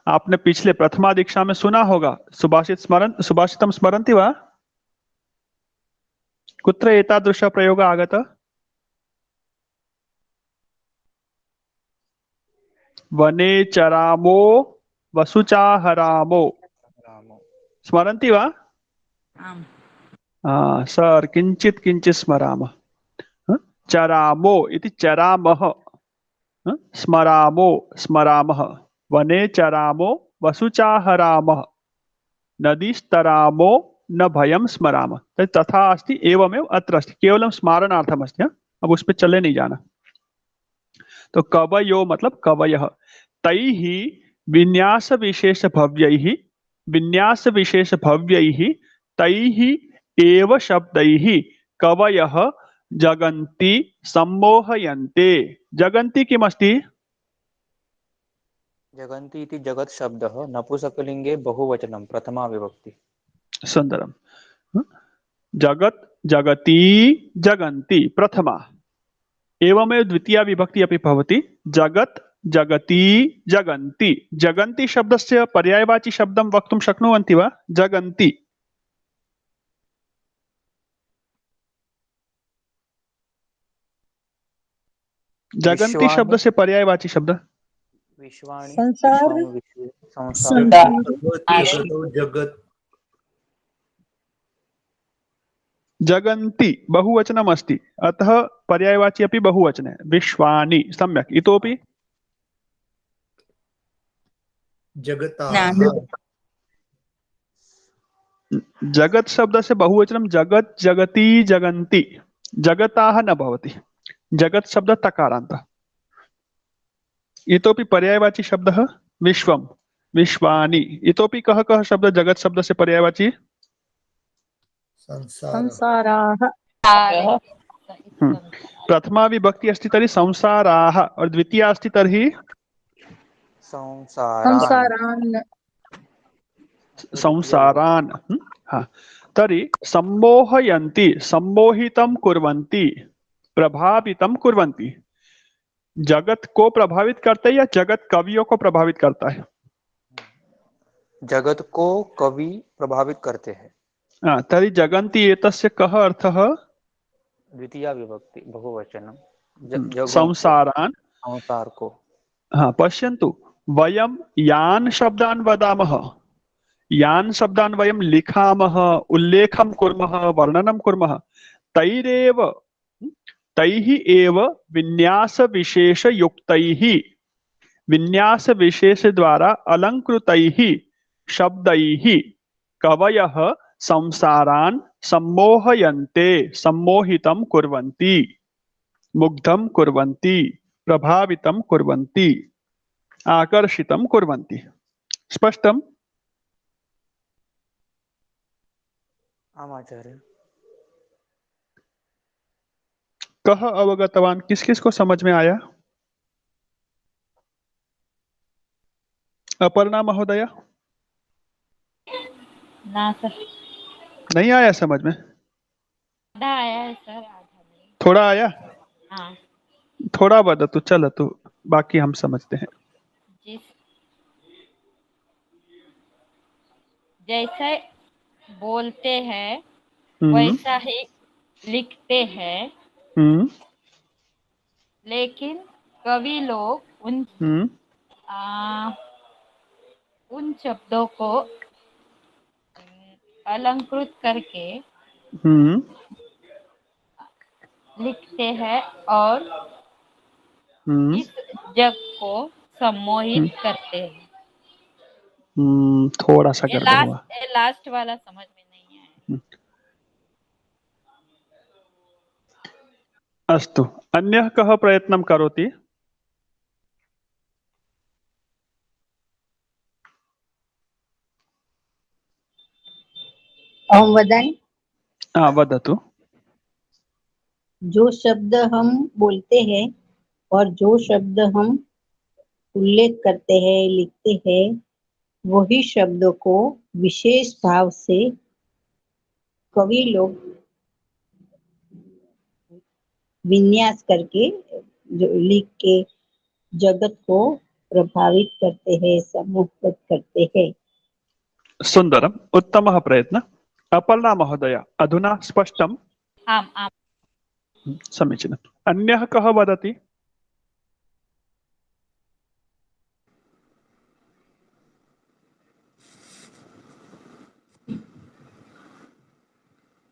आपने पिछले प्रथमा दीक्षा में सुना होगा, सुभाषितं स्मरन्ति वा? कुत्र एतादृश प्रयोग आगत? वने चरामो वसुचाहरामो, स्मरन्ति वा? आम्। सर किंचित किंचित स्मरामः। चरामो इति चरामः, स्मरामो स्मरामः, वने चरामो वसुचाहरामः, नदीस्तरामो न भयं स्मरामः। तथा अस्ति, एवमेव अत्र अस्ति, केवलं स्मारणार्थम अस्ति। अब उस पर चले नहीं जाना। तो कवयो मतलब कवयः। तैः विन्यास विशेष भव्यैः, विन्यास विशेष भव्यैः, तैः एव शब्दैः कवयः जगन्ति सम्मोहयन्ते। जगन्ति किमस्ति? जगन्ति इति जगत् शब्दः नपुंसकलिङ्गे बहुवचनं प्रथमा विभक्ति। सुंदरम। जगत्, जगति, जगन्ति प्रथमा, एवमेव द्वितीया विभक्ति अपि भवति। जगत्, जगति, जगन्ति। जगन्ति शब्दस्य पर्यायवाची शब्दं वक्तुं शक्नुवन्ति वा? जगन्ति। जगन्ति शब्दस्य पर्यायवाची शब्द? विश्वाणि, संसार, विश्वं, विश्वे, संसार। संसार, जगत जगन्ति बहुवचनम् अस्ति, अतः पर्यायवाची अपि बहुवचन है। विश्वानि, सम्यक्। इतोपि जगता, जगत् शब्दस्य बहुवचनं जगत्, जगति, जगन्ति। जगताः न भवति, जगत् शब्द तकारान्तः। इतोपि पर्यायवाची शब्दः विश्वं, विश्वानि। इतोपि कः कः शब्द जगत् शब्दस्य पर्यायवाची? संसाराः, प्रथमा विभक्ति अस्ति तर्हि संसाराः, और द्वितीया अस्ति तर्हि संसारान्, संसारान्। हाँ, तर्हि सम्मोहयन्ति, सम्मोहितं कुर्वन्ति, प्रभावितं कुर्वन्ति। जगत को प्रभावित करता है या जगत कवियों को प्रभावित करता है? जगत को कवि प्रभावित करते हैं। हाँ, तर्हि जगन्ति एतस्य कः अर्थः? द्वितीया विभक्ति बहुवचनं। संसारान्, संसार को। हाँ, पश्यन्तु, वयं यान् शब्दान् वदामः, यान् शब्दान् वयं लिखामः, उल्लेखं कुर्मः, वर्णनं कुर्मः, तैरेव तैहि एव विन्यास विशेष युक्तैः, विन्यास विशेष द्वारा अलंकृतैः शब्दैः कवयः संसारान् सम्मोहयन्ते, सम्मोहितं कुर्वन्ति, मुग्धं कुर्वन्ति, प्रभावितं कुर्वन्ति, आकर्षितं कुर्वन्ति। स्पष्टम्? आम् आचार्य। कः अवगतवान्? किस किस को समझ में आया? अपर्णा महोदया, ना सर, नहीं आया समझ में? आधा आया है सर, आधा नहीं। थोड़ा आया? हाँ, थोड़ा बता तो चल, तो बाकी हम समझते हैं। जिस जैसे बोलते हैं वैसा ही लिखते हैं, लेकिन कवि लोग उन शब्दों को अलंकृत करके लिखते हैं और इस जग को सम्मोहित करते हैं। थोड़ा सा गड़बड़ हुआ। लास्ट वाला समझ में नहीं आया। अस्तु, अन्यः कः प्रयत्नं करोति? अहं वदामि। वदतु। जो शब्द हम बोलते हैं और जो शब्द हम उल्लेख करते हैं, लिखते हैं, वही शब्दों को विशेष भाव से कवि लोग विन्यास करके जो लिख के जगत को प्रभावित करते हैं, सम्मोहित करते हैं। सुंदरम, उत्तमः प्रयत्न। अपर्णा महोदया, अधुना स्पष्टम्? आम् आम्। समीचीनम्। अन्यः कः वदति?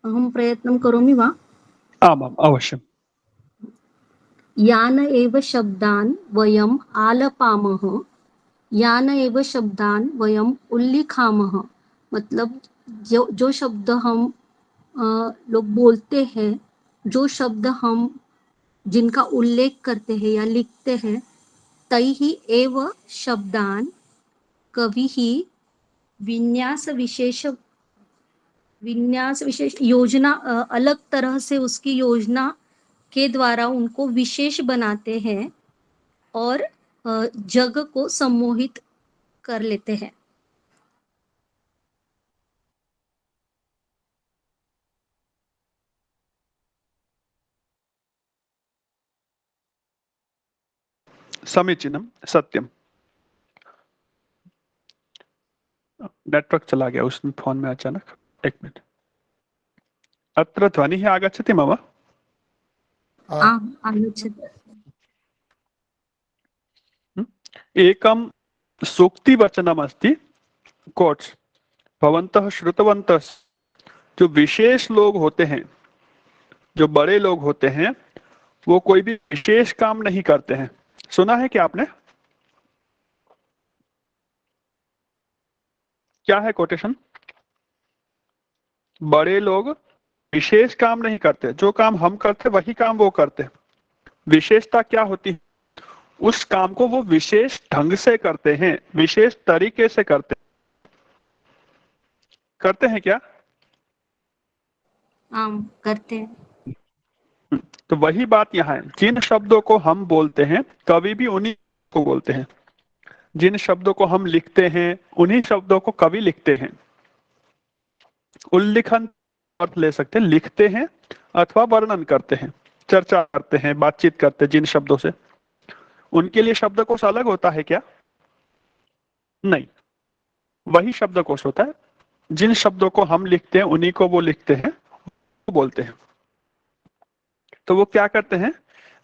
अहं प्रयत्नं करोमि वा? आमाम्, अवश्यम्। यान एव शब्दान् वयम् आलपामः, यान एव शब्दान् वयम् उल्लिखामः। मतलब जो शब्द हम लोग बोलते हैं, जो शब्द हम जिनका उल्लेख करते हैं या लिखते हैं, तैहि एव शब्दान् कविः विन्यास विशेष योजना, अलग तरह से उसकी योजना के द्वारा उनको विशेष बनाते हैं और जग को सम्मोहित कर लेते हैं। समीचीनम, सत्यम। नेटवर्क चला गया उस फोन में अचानक। एक मिनट। अत्र ध्वनिः आगच्छति मम? आम्, आगच्छति। एकं सूक्तिवचनमस्ति, कोट्स। भवन्तः श्रुतवन्तः, जो विशेष लोग होते हैं, जो बड़े लोग होते हैं, वो कोई भी विशेष काम नहीं करते हैं। सुना है क्या आपने? क्या है कोटेशन? बड़े लोग विशेष काम नहीं करते, जो काम हम करते वही काम वो करते। विशेषता क्या होती है? उस काम को वो विशेष ढंग से करते हैं, विशेष तरीके से करते हैं क्या? आम, करते हैं। तो वही बात यहाँ है। जिन शब्दों को हम बोलते हैं, कवि भी उन्हीं को बोलते हैं। जिन शब्दों को हम लिखते हैं, उन्हीं शब्दों को कवि लिखते हैं। उल्लिखन अर्थ ले सकते हैं, लिखते हैं अथवा वर्णन करते हैं, चर्चा करते हैं, बातचीत करते हैं जिन शब्दों से। उनके लिए शब्दकोश अलग होता है क्या? नहीं, वही शब्दकोश होता है। जिन शब्दों को हम लिखते हैं उन्हीं को वो लिखते हैं, वो बोलते हैं। तो वो क्या करते हैं?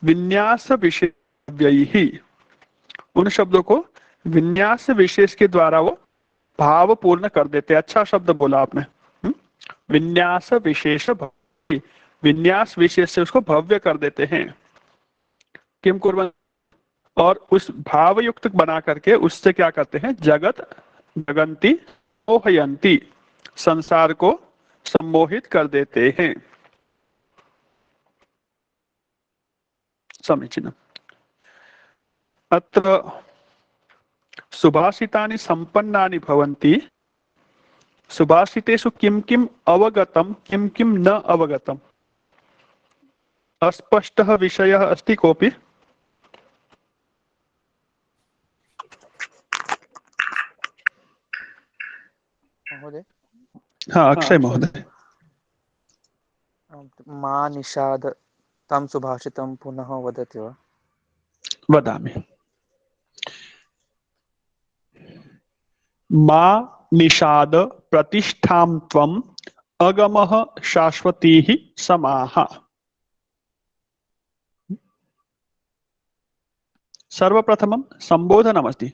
विन्यास विशेष, उन शब्दों को विन्यास विशेष के द्वारा वो भावपूर्ण कर देते हैं। अच्छा शब्द बोला आपने, विन्यास विशेष विन्यास विशेष से उसको भव्य कर देते हैं। किम कुर्वन्, और उस भावयुक्त बना करके उससे क्या करते हैं, जगत जगंती मोहयंती, संसार को सम्मोहित कर देते हैं। समीचीनम्। अत्र सुभाषितानि सम्पन्नानि भवन्ति, सुभाषितेषु किं किम् अवगतं किं किं न अवगतम्, अस्पष्टः विषयः अस्ति कोऽपि? महोदय, हाँ, अक्षय महोदय। मा निषाद तं सुभाषितं पुनः वदति वा? वदामि। मा निषाद प्रतिष्ठां त्वम् अगमः शाश्वतीः समाः। सर्वप्रथमं संबोधनमस्ति।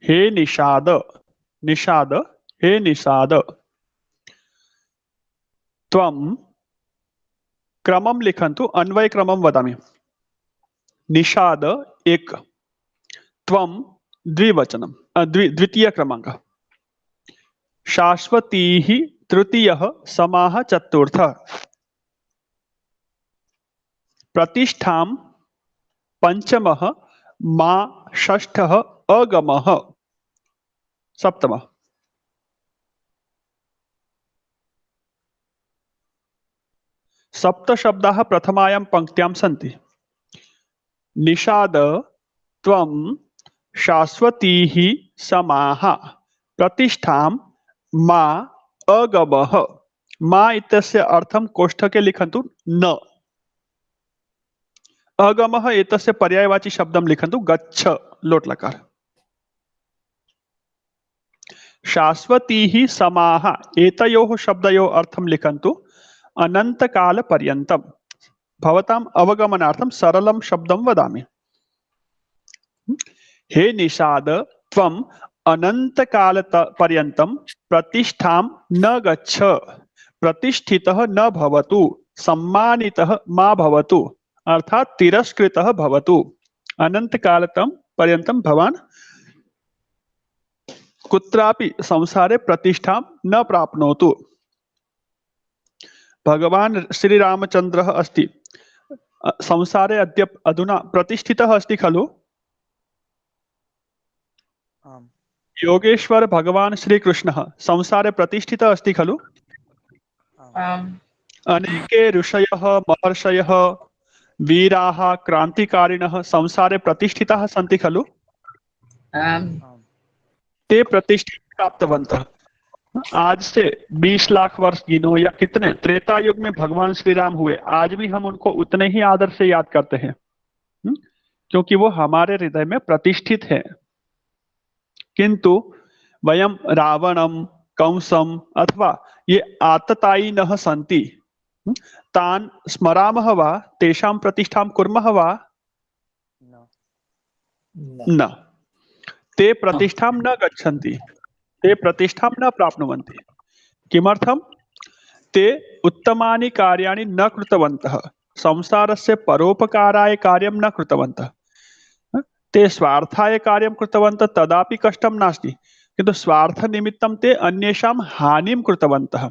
हे निषाद, निषाद, हे निषाद। त्वं क्रमं लिखन्तु, अन्वय क्रमं वदामि। निषाद एक, त्वं द्विवचनम, द्वितीय क्रमांक, शाश्वतीः तृतीयः, समाः चतुर्थः, प्रतिष्ठां पंचमः, मा षष्ठः, अगमः सप्तमः। सप्त शब्दाः प्रथमायां पंक्त्यां सन्ति। निषाद त्वं शाश्वतीः समाः, प्रतिष्ठां मा अगमः। मा इत्यस्य अर्थं कोष्ठके लिखन्तु न। अगमः एतस्य पर्यायवाची शब्दं लिखन्तु गच्छ, लोट् लकार। शाश्वतीः समाः एतयोः शब्दयोः अर्थं लिखन्तु अनन्तकाल पर्यन्तं। भवताम् अवगमनार्थं सरलं शब्दं वदामि। हे निषाद त्वम् अनन्तकाल पर्यन्तं प्रतिष्ठां न गच्छ, प्रतिष्ठितः न भवतु, सम्मानितः मा भवतु, अर्थात तिरस्कृतः भवतु। अनन्तकालतं पर्यन्तं भवान् कुत्रापि संसारे प्रतिष्ठां न प्राप्नोतु। भगवान श्री रामचंद्रः अस्ति संसारे अद्य अधुना प्रतिष्ठितः अस्ति खलु? आम्। योगेश्वर भगवान श्री कृष्णः संसारे प्रतिष्ठितः अस्ति खलु? आम्। अनेके ऋषयः महर्षयः वीराः क्रांतिकारिणः संसारे प्रतिष्ठिताः सन्ति खलु? आम्। ते प्रतिष्ठा प्राप्तवन्तः। आज से 20 लाख वर्ष गिनो या कितने, त्रेता युग में भगवान श्री राम हुए, आज भी हम उनको उतने ही आदर से याद करते हैं, क्योंकि वो हमारे हृदय में प्रतिष्ठित है। किंतु वयम रावणम कंसम अथवा ये आततायिनः सन्ति, तान् स्मरामः वा, तेषां प्रतिष्ठां कुर्मः वा? न। ते प्रतिष्ठां न गच्छन्ति, ते प्रतिष्ठां न प्राप्नुवन्ति। किमर्थं? ते उत्तमानि कार्याणि न कृतवन्तः, संसारस्य परोपकाराय कार्यं न कृतवन्तः। ते स्वार्थाय कार्यं कृतवन्तः, तदापि कष्टं नास्ति, किन्तु स्वार्थनिमित्तं ते अन्येषां हानिं कृतवन्तः।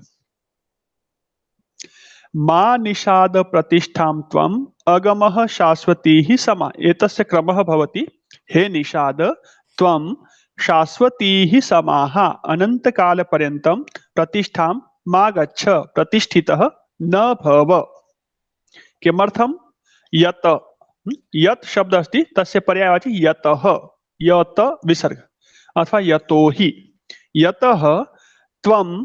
मा निषाद प्रतिष्ठां त्वम् अगमः शाश्वतीः समा, एतस्य क्रमः भवति। हे निषाद त्वं शाश्वतीः समाः, अनन्तकालपर्यन्तं प्रतिष्ठां मा गच्छ, प्रतिष्ठितः न भव। किमर्थं? यत्, यत् शब्द अस्ति तस्य पर्यायवाची यतः, यत विसर्ग अथवा यतोहि। यतः त्वं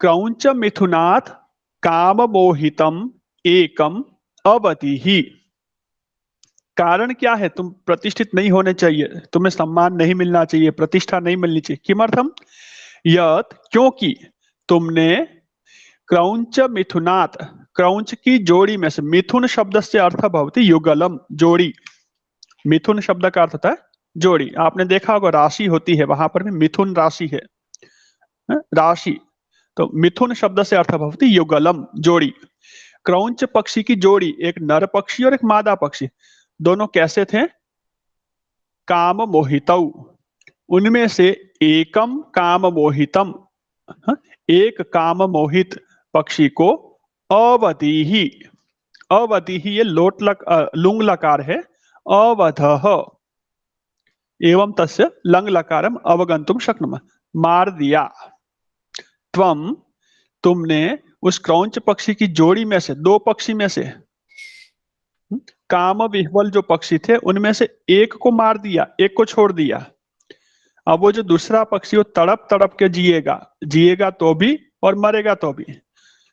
क्रौञ्च मिथुनात् काममोहितम् एकम् अवधिः। कारण क्या है? तुम प्रतिष्ठित नहीं होने चाहिए, तुम्हें सम्मान नहीं मिलना चाहिए, प्रतिष्ठा नहीं मिलनी चाहिए। किमर्थम? यत्, क्योंकि तुमने क्रौंच मिथुनात्, क्रौंच की जोड़ी में से, मिथुन शब्द से अर्थ भवति युगलम, जोड़ी। मिथुन शब्द का अर्थ होता है जोड़ी। आपने देखा होगा राशि होती है, वहां पर भी मिथुन राशि है, राशि। तो मिथुन शब्द से अर्थ भवति युगलम, जोड़ी। क्रौंच पक्षी की जोड़ी, एक नर पक्षी और एक मादा पक्षी, दोनों कैसे थे? काम मोहितौ, उनमें से एकम काम मोहितम, एक काम मोहित पक्षी को अवधीहि, अवधीहि ये लुंग लकार है, अवधः एवं तस्य लंग लकारम अवगंतुम शक्नुमः, मार दिया। त्वम, तुमने उस क्रौंच पक्षी की जोड़ी में से, दो पक्षी में से, काम विह्वल जो पक्षी थे उनमें से एक को मार दिया, एक को छोड़ दिया। अब वो जो दूसरा पक्षी वो तड़प तड़प के जिएगा, जिएगा तो भी और मरेगा तो भी।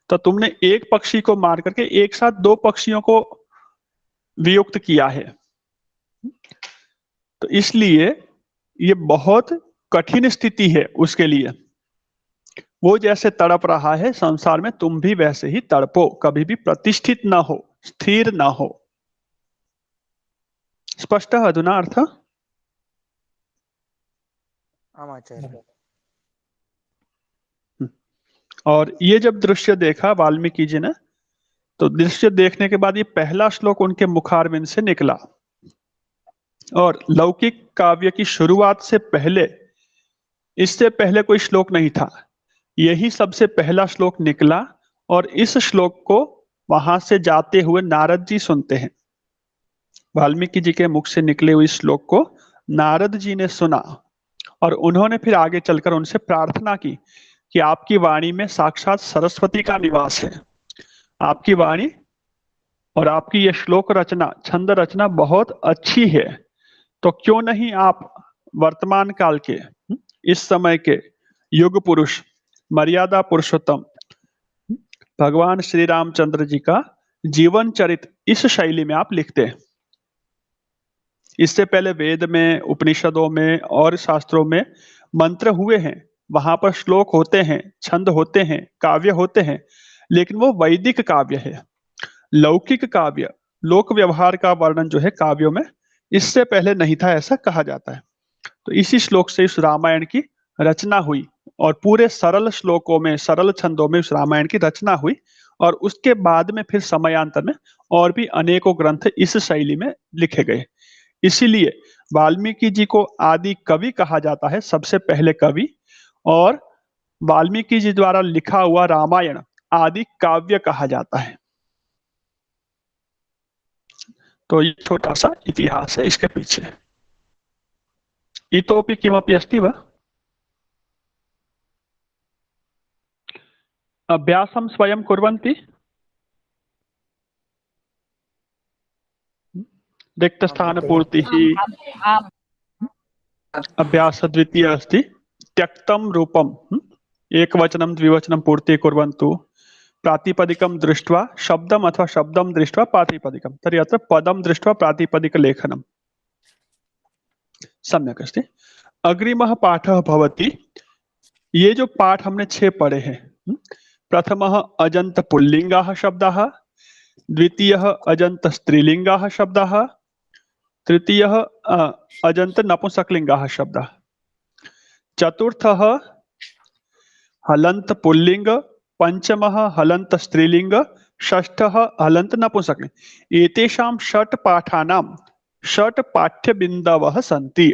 तो तुमने एक पक्षी को मार करके एक साथ दो पक्षियों को वियुक्त किया है। तो इसलिए ये बहुत कठिन स्थिति है उसके लिए। वो जैसे तड़प रहा है संसार में, तुम भी वैसे ही तड़पो, कभी भी प्रतिष्ठित ना हो, स्थिर ना हो। स्पष्ट है अधुना अर्थ? आचार्य। और ये जब दृश्य देखा वाल्मीकि जी ने, तो दृश्य देखने के बाद ये पहला श्लोक उनके मुखारविंद से निकला। और लौकिक काव्य की शुरुआत से पहले, इससे पहले कोई श्लोक नहीं था, यही सबसे पहला श्लोक निकला। और इस श्लोक को वहां से जाते हुए नारद जी सुनते हैं। वाल्मीकि जी के मुख से निकले हुए इस श्लोक को नारद जी ने सुना और उन्होंने फिर आगे चलकर उनसे प्रार्थना की कि आपकी वाणी में साक्षात सरस्वती का निवास है, आपकी वाणी और आपकी ये श्लोक रचना, छंद रचना बहुत अच्छी है, तो क्यों नहीं आप वर्तमान काल के, इस समय के युग पुरुष, मर्यादा पुरुषोत्तम भगवान श्री रामचंद्र जी का जीवन चरित इस शैली में आप लिखते हैं। इससे पहले वेद में, उपनिषदों में और शास्त्रों में मंत्र हुए हैं, वहां पर श्लोक होते हैं, छंद होते हैं, काव्य होते हैं, लेकिन वो वैदिक काव्य है। लौकिक काव्य, लोक व्यवहार का वर्णन जो है काव्यों में, इससे पहले नहीं था, ऐसा कहा जाता है। तो इसी श्लोक से इस रामायण की रचना हुई और पूरे सरल श्लोकों में, सरल छंदों में उस रामायण की रचना हुई। और उसके बाद में फिर समयांतर में और भी अनेकों ग्रंथ इस शैली में लिखे गए। इसीलिए वाल्मीकि जी को आदि कवि कहा जाता है, सबसे पहले कवि। और वाल्मीकि जी द्वारा लिखा हुआ रामायण आदि काव्य कहा जाता है। तो ये छोटा सा इतिहास है इसके पीछे। इतोपि किमपि अस्ति वा? अभ्यासं स्वयं कुर्वन्ति? रिक्तस्थान पूर्ति ही अभ्यास द्वितीय अस्ति। त्यक्तं रूपम एकवचनं द्विवचनं पूर्ति कुर्वन्तु। प्रातिपदिकं दृष्ट्वा शब्दम अथवा शब्दम दृष्ट्वा प्रातिपदिकं, तर्हि अत्र पदं दृष्ट्वा प्रातिपदिक लेखनम। सम्यक् अस्ति। अग्रिमः पाठः भवति, ये जो पाठ हमने 6 पढ़े हैं, प्रथमः अजंत पुल्लिंगाः शब्दाः, द्वितीयः अजंत स्त्रीलिंगाः शब्दाः, तृतीयः अजंत नपुंसकलिंगाः शब्दाः, चतुर्थः हलंत पुल्लिंग, पंचमः हलंत स्त्रीलिंग, षष्ठः हलंत नपुंसकलिंग। एतेषां 6 पाठानां 6 पाठ्यबिन्दवः सन्ति।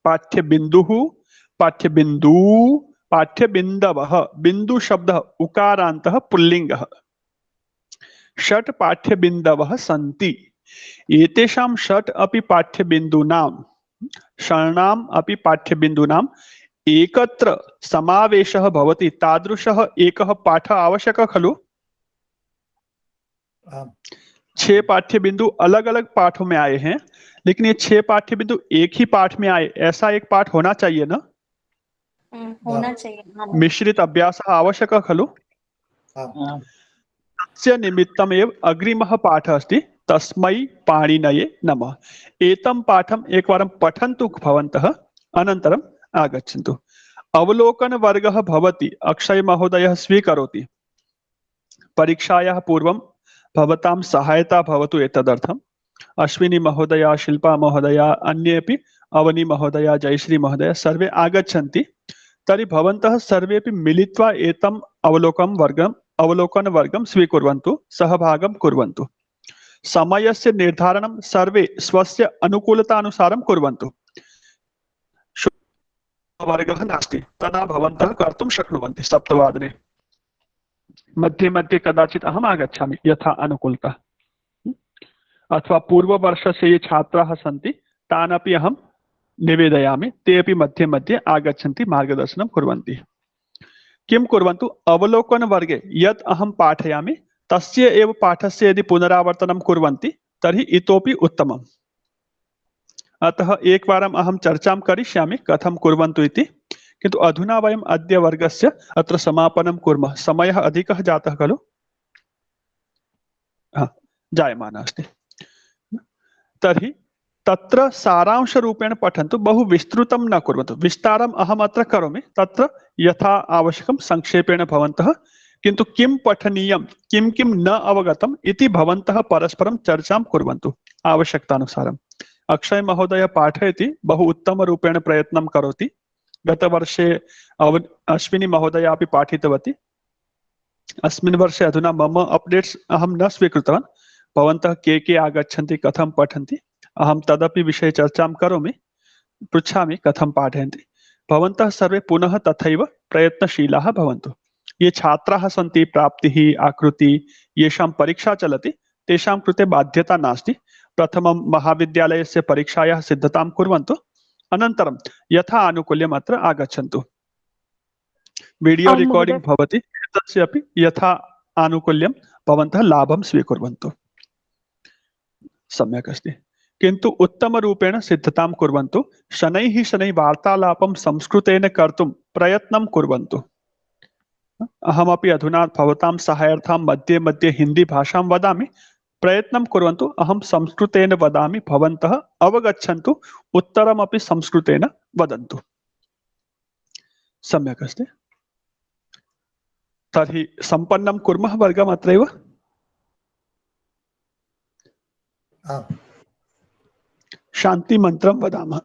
पाठ्यबिन्दुः, पाठ्यबिन्दू, पाठ्यबिन्दवः, बिंदु शब्दः उकारान्तः पुल्लिंगः। 6 पाठ्यबिन्दवः सन्ति। एतेषां 6 अपि पाठ्यबिन्दूनां, षण्णाम् अपि पाठ्यबिन्दूनां एकत्र समावेशः भवति। तादृशः एकः पाठः आवश्यकः खलु? 6 पाठ्यबिन्दु अलग अलग पाठों में आए हैं, लेकिन ये 6 पाठ्यबिन्दु एक ही पाठ में आए, ऐसा एक पाठ होना चाहिए ना? होना चाहिए। मिश्रित अभ्यास आवश्यक खलु? तस्य निमित्तमेव अग्रिमः पाठः अस्ति, तस्मै पाणिनये नमः। एतं पाठम् एकवारं पठन्तु भवन्तः, अनन्तरम् आगच्छन्तु। अवलोकन वर्गः भवति, अक्षय महोदयः स्वीकरोति। परीक्षायाः पूर्वं भवतां सहायता भवतु एतदर्थम्। अश्विनी महोदया, शिल्पा महोदया, अन्येपि, अवनी महोदया, जयश्री महोदया, सर्वे आगच्छन्ति। तर्हि भवन्तः सर्वेपि मिलित्वा एतम् अवलोकनवर्गं स्वीकुर्वन्तु, सहभागं कुर्वन्तु। समयस्य निर्धारणं सर्वे स्वस्य अनुकूलतानुसारं कुर्वन्तु। वर्गः नास्ति तदा भवन्तः कर्तुं शक्नुवन्ति 7 मध्ये मध्ये कदाचित् अहम् आगच्छामि यथा अनुकूलता, अथवा पूर्ववर्षस्य ये छात्राः सन्ति तान् अपि अहं निवेदयामि, ते अपि मध्ये मध्ये आगच्छन्ति, मार्गदर्शनं कुर्वन्ति। किं कुर्वन्तु, अवलोकनवर्गे यत् अहं पाठयामि तस्य एव पाठस्य यदि पुनरावर्तनं कुर्वन्ति तर्हि इतोपि उत्तमम्। अतः एकवारम् अहं चर्चां करिष्यामि कथं कुर्वन्तु इति, किन्तु अधुना वयम् अद्य वर्गस्य अत्र समापनं कुर्मः। समयः अधिकः जातः खलु? जायमानः अस्ति। तर्हि तत्र सारांशरूपेण पठन्तु, बहु विस्तृतं न कुर्वन्तु। विस्तारम् अहम् अत्र करोमि, तत्र यथा आवश्यकं संक्षेपेण भवन्तः, किन्तु किं पठनीयं किं किं न अवगतम् इति भवन्तः परस्परं चर्चां कुर्वन्तु आवश्यकतानुसारम्। अक्षय महोदय पाठयति, बहु उत्तमरूपेण प्रयत्नं करोति। गतवर्षे अश्विनी महोदया अपि पाठितवती। अस्मिन् वर्षे अधुना मम अपडेट्स् अहं न स्वीकृतवान्। भवन्तः के आगच्छन्ति, कथं पठन्ति, अहं तदपि विषये चर्चां करोमि, पृच्छामि कथं पाठयन्ति। भवन्तः सर्वे पुनः तथैव प्रयत्नशीलाः भवन्तु। ये छात्राः सन्ति, प्राप्तिः, आकृति, येषां परीक्षा चलति तेषां कृते बाध्यता नास्ति। प्रथमं महाविद्यालयस्य परीक्षायाः सिद्धतां कुर्वन्तु, अनन्तरं यथा आनुकूल्यम् अत्र आगच्छन्तु। वीडियो रिकार्डिंग भवति, तस्य अपि यथा आनुकूल्यं भवन्तः लाभं स्वीकुर्वन्तु। सम्यक् अस्ति, किन्तु उत्तमरूपेण सिद्धतां कुर्वन्तु। शनैः वार्तालापं संस्कृतेन कर्तुं प्रयत्नं कुर्वन्तु। अहमपि अधुना भवतां सहायार्थं मध्ये मध्ये हिंदी भाषां वदामि, प्रयत्नं कुर्वन्तु। अहं संस्कृतेन वदामि, भवन्तः अवगच्छन्तु, उत्तरमपि संस्कृतेन वदन्तु। सम्यक् अस्ति। तर्हि सम्पन्नं कुर्मः वर्गम् अत्रैव। शान्तिमन्त्रं वदामः।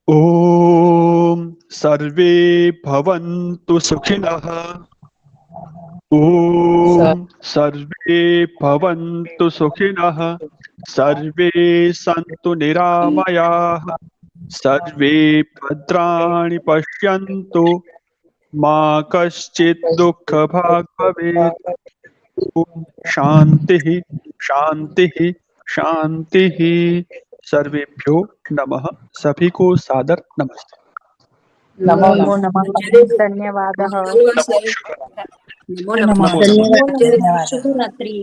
ॐ सर्वे भवन्तु सुखिनः। ॐ सर्वे भवन्तु सुखिनः। सर्वे सन्तु निरामयाः। सर्वे भद्राणि पश्यन्तु, मा कश्चित् दुःखभाग् भवेत्। ॐ शान्तिः शान्तिः शान्तिः। सर्वेभ्यो नमः। सभी को सादर नमस्ते। नमो नमः। धन्यवादः। नमो नमः। शुभरात्रि।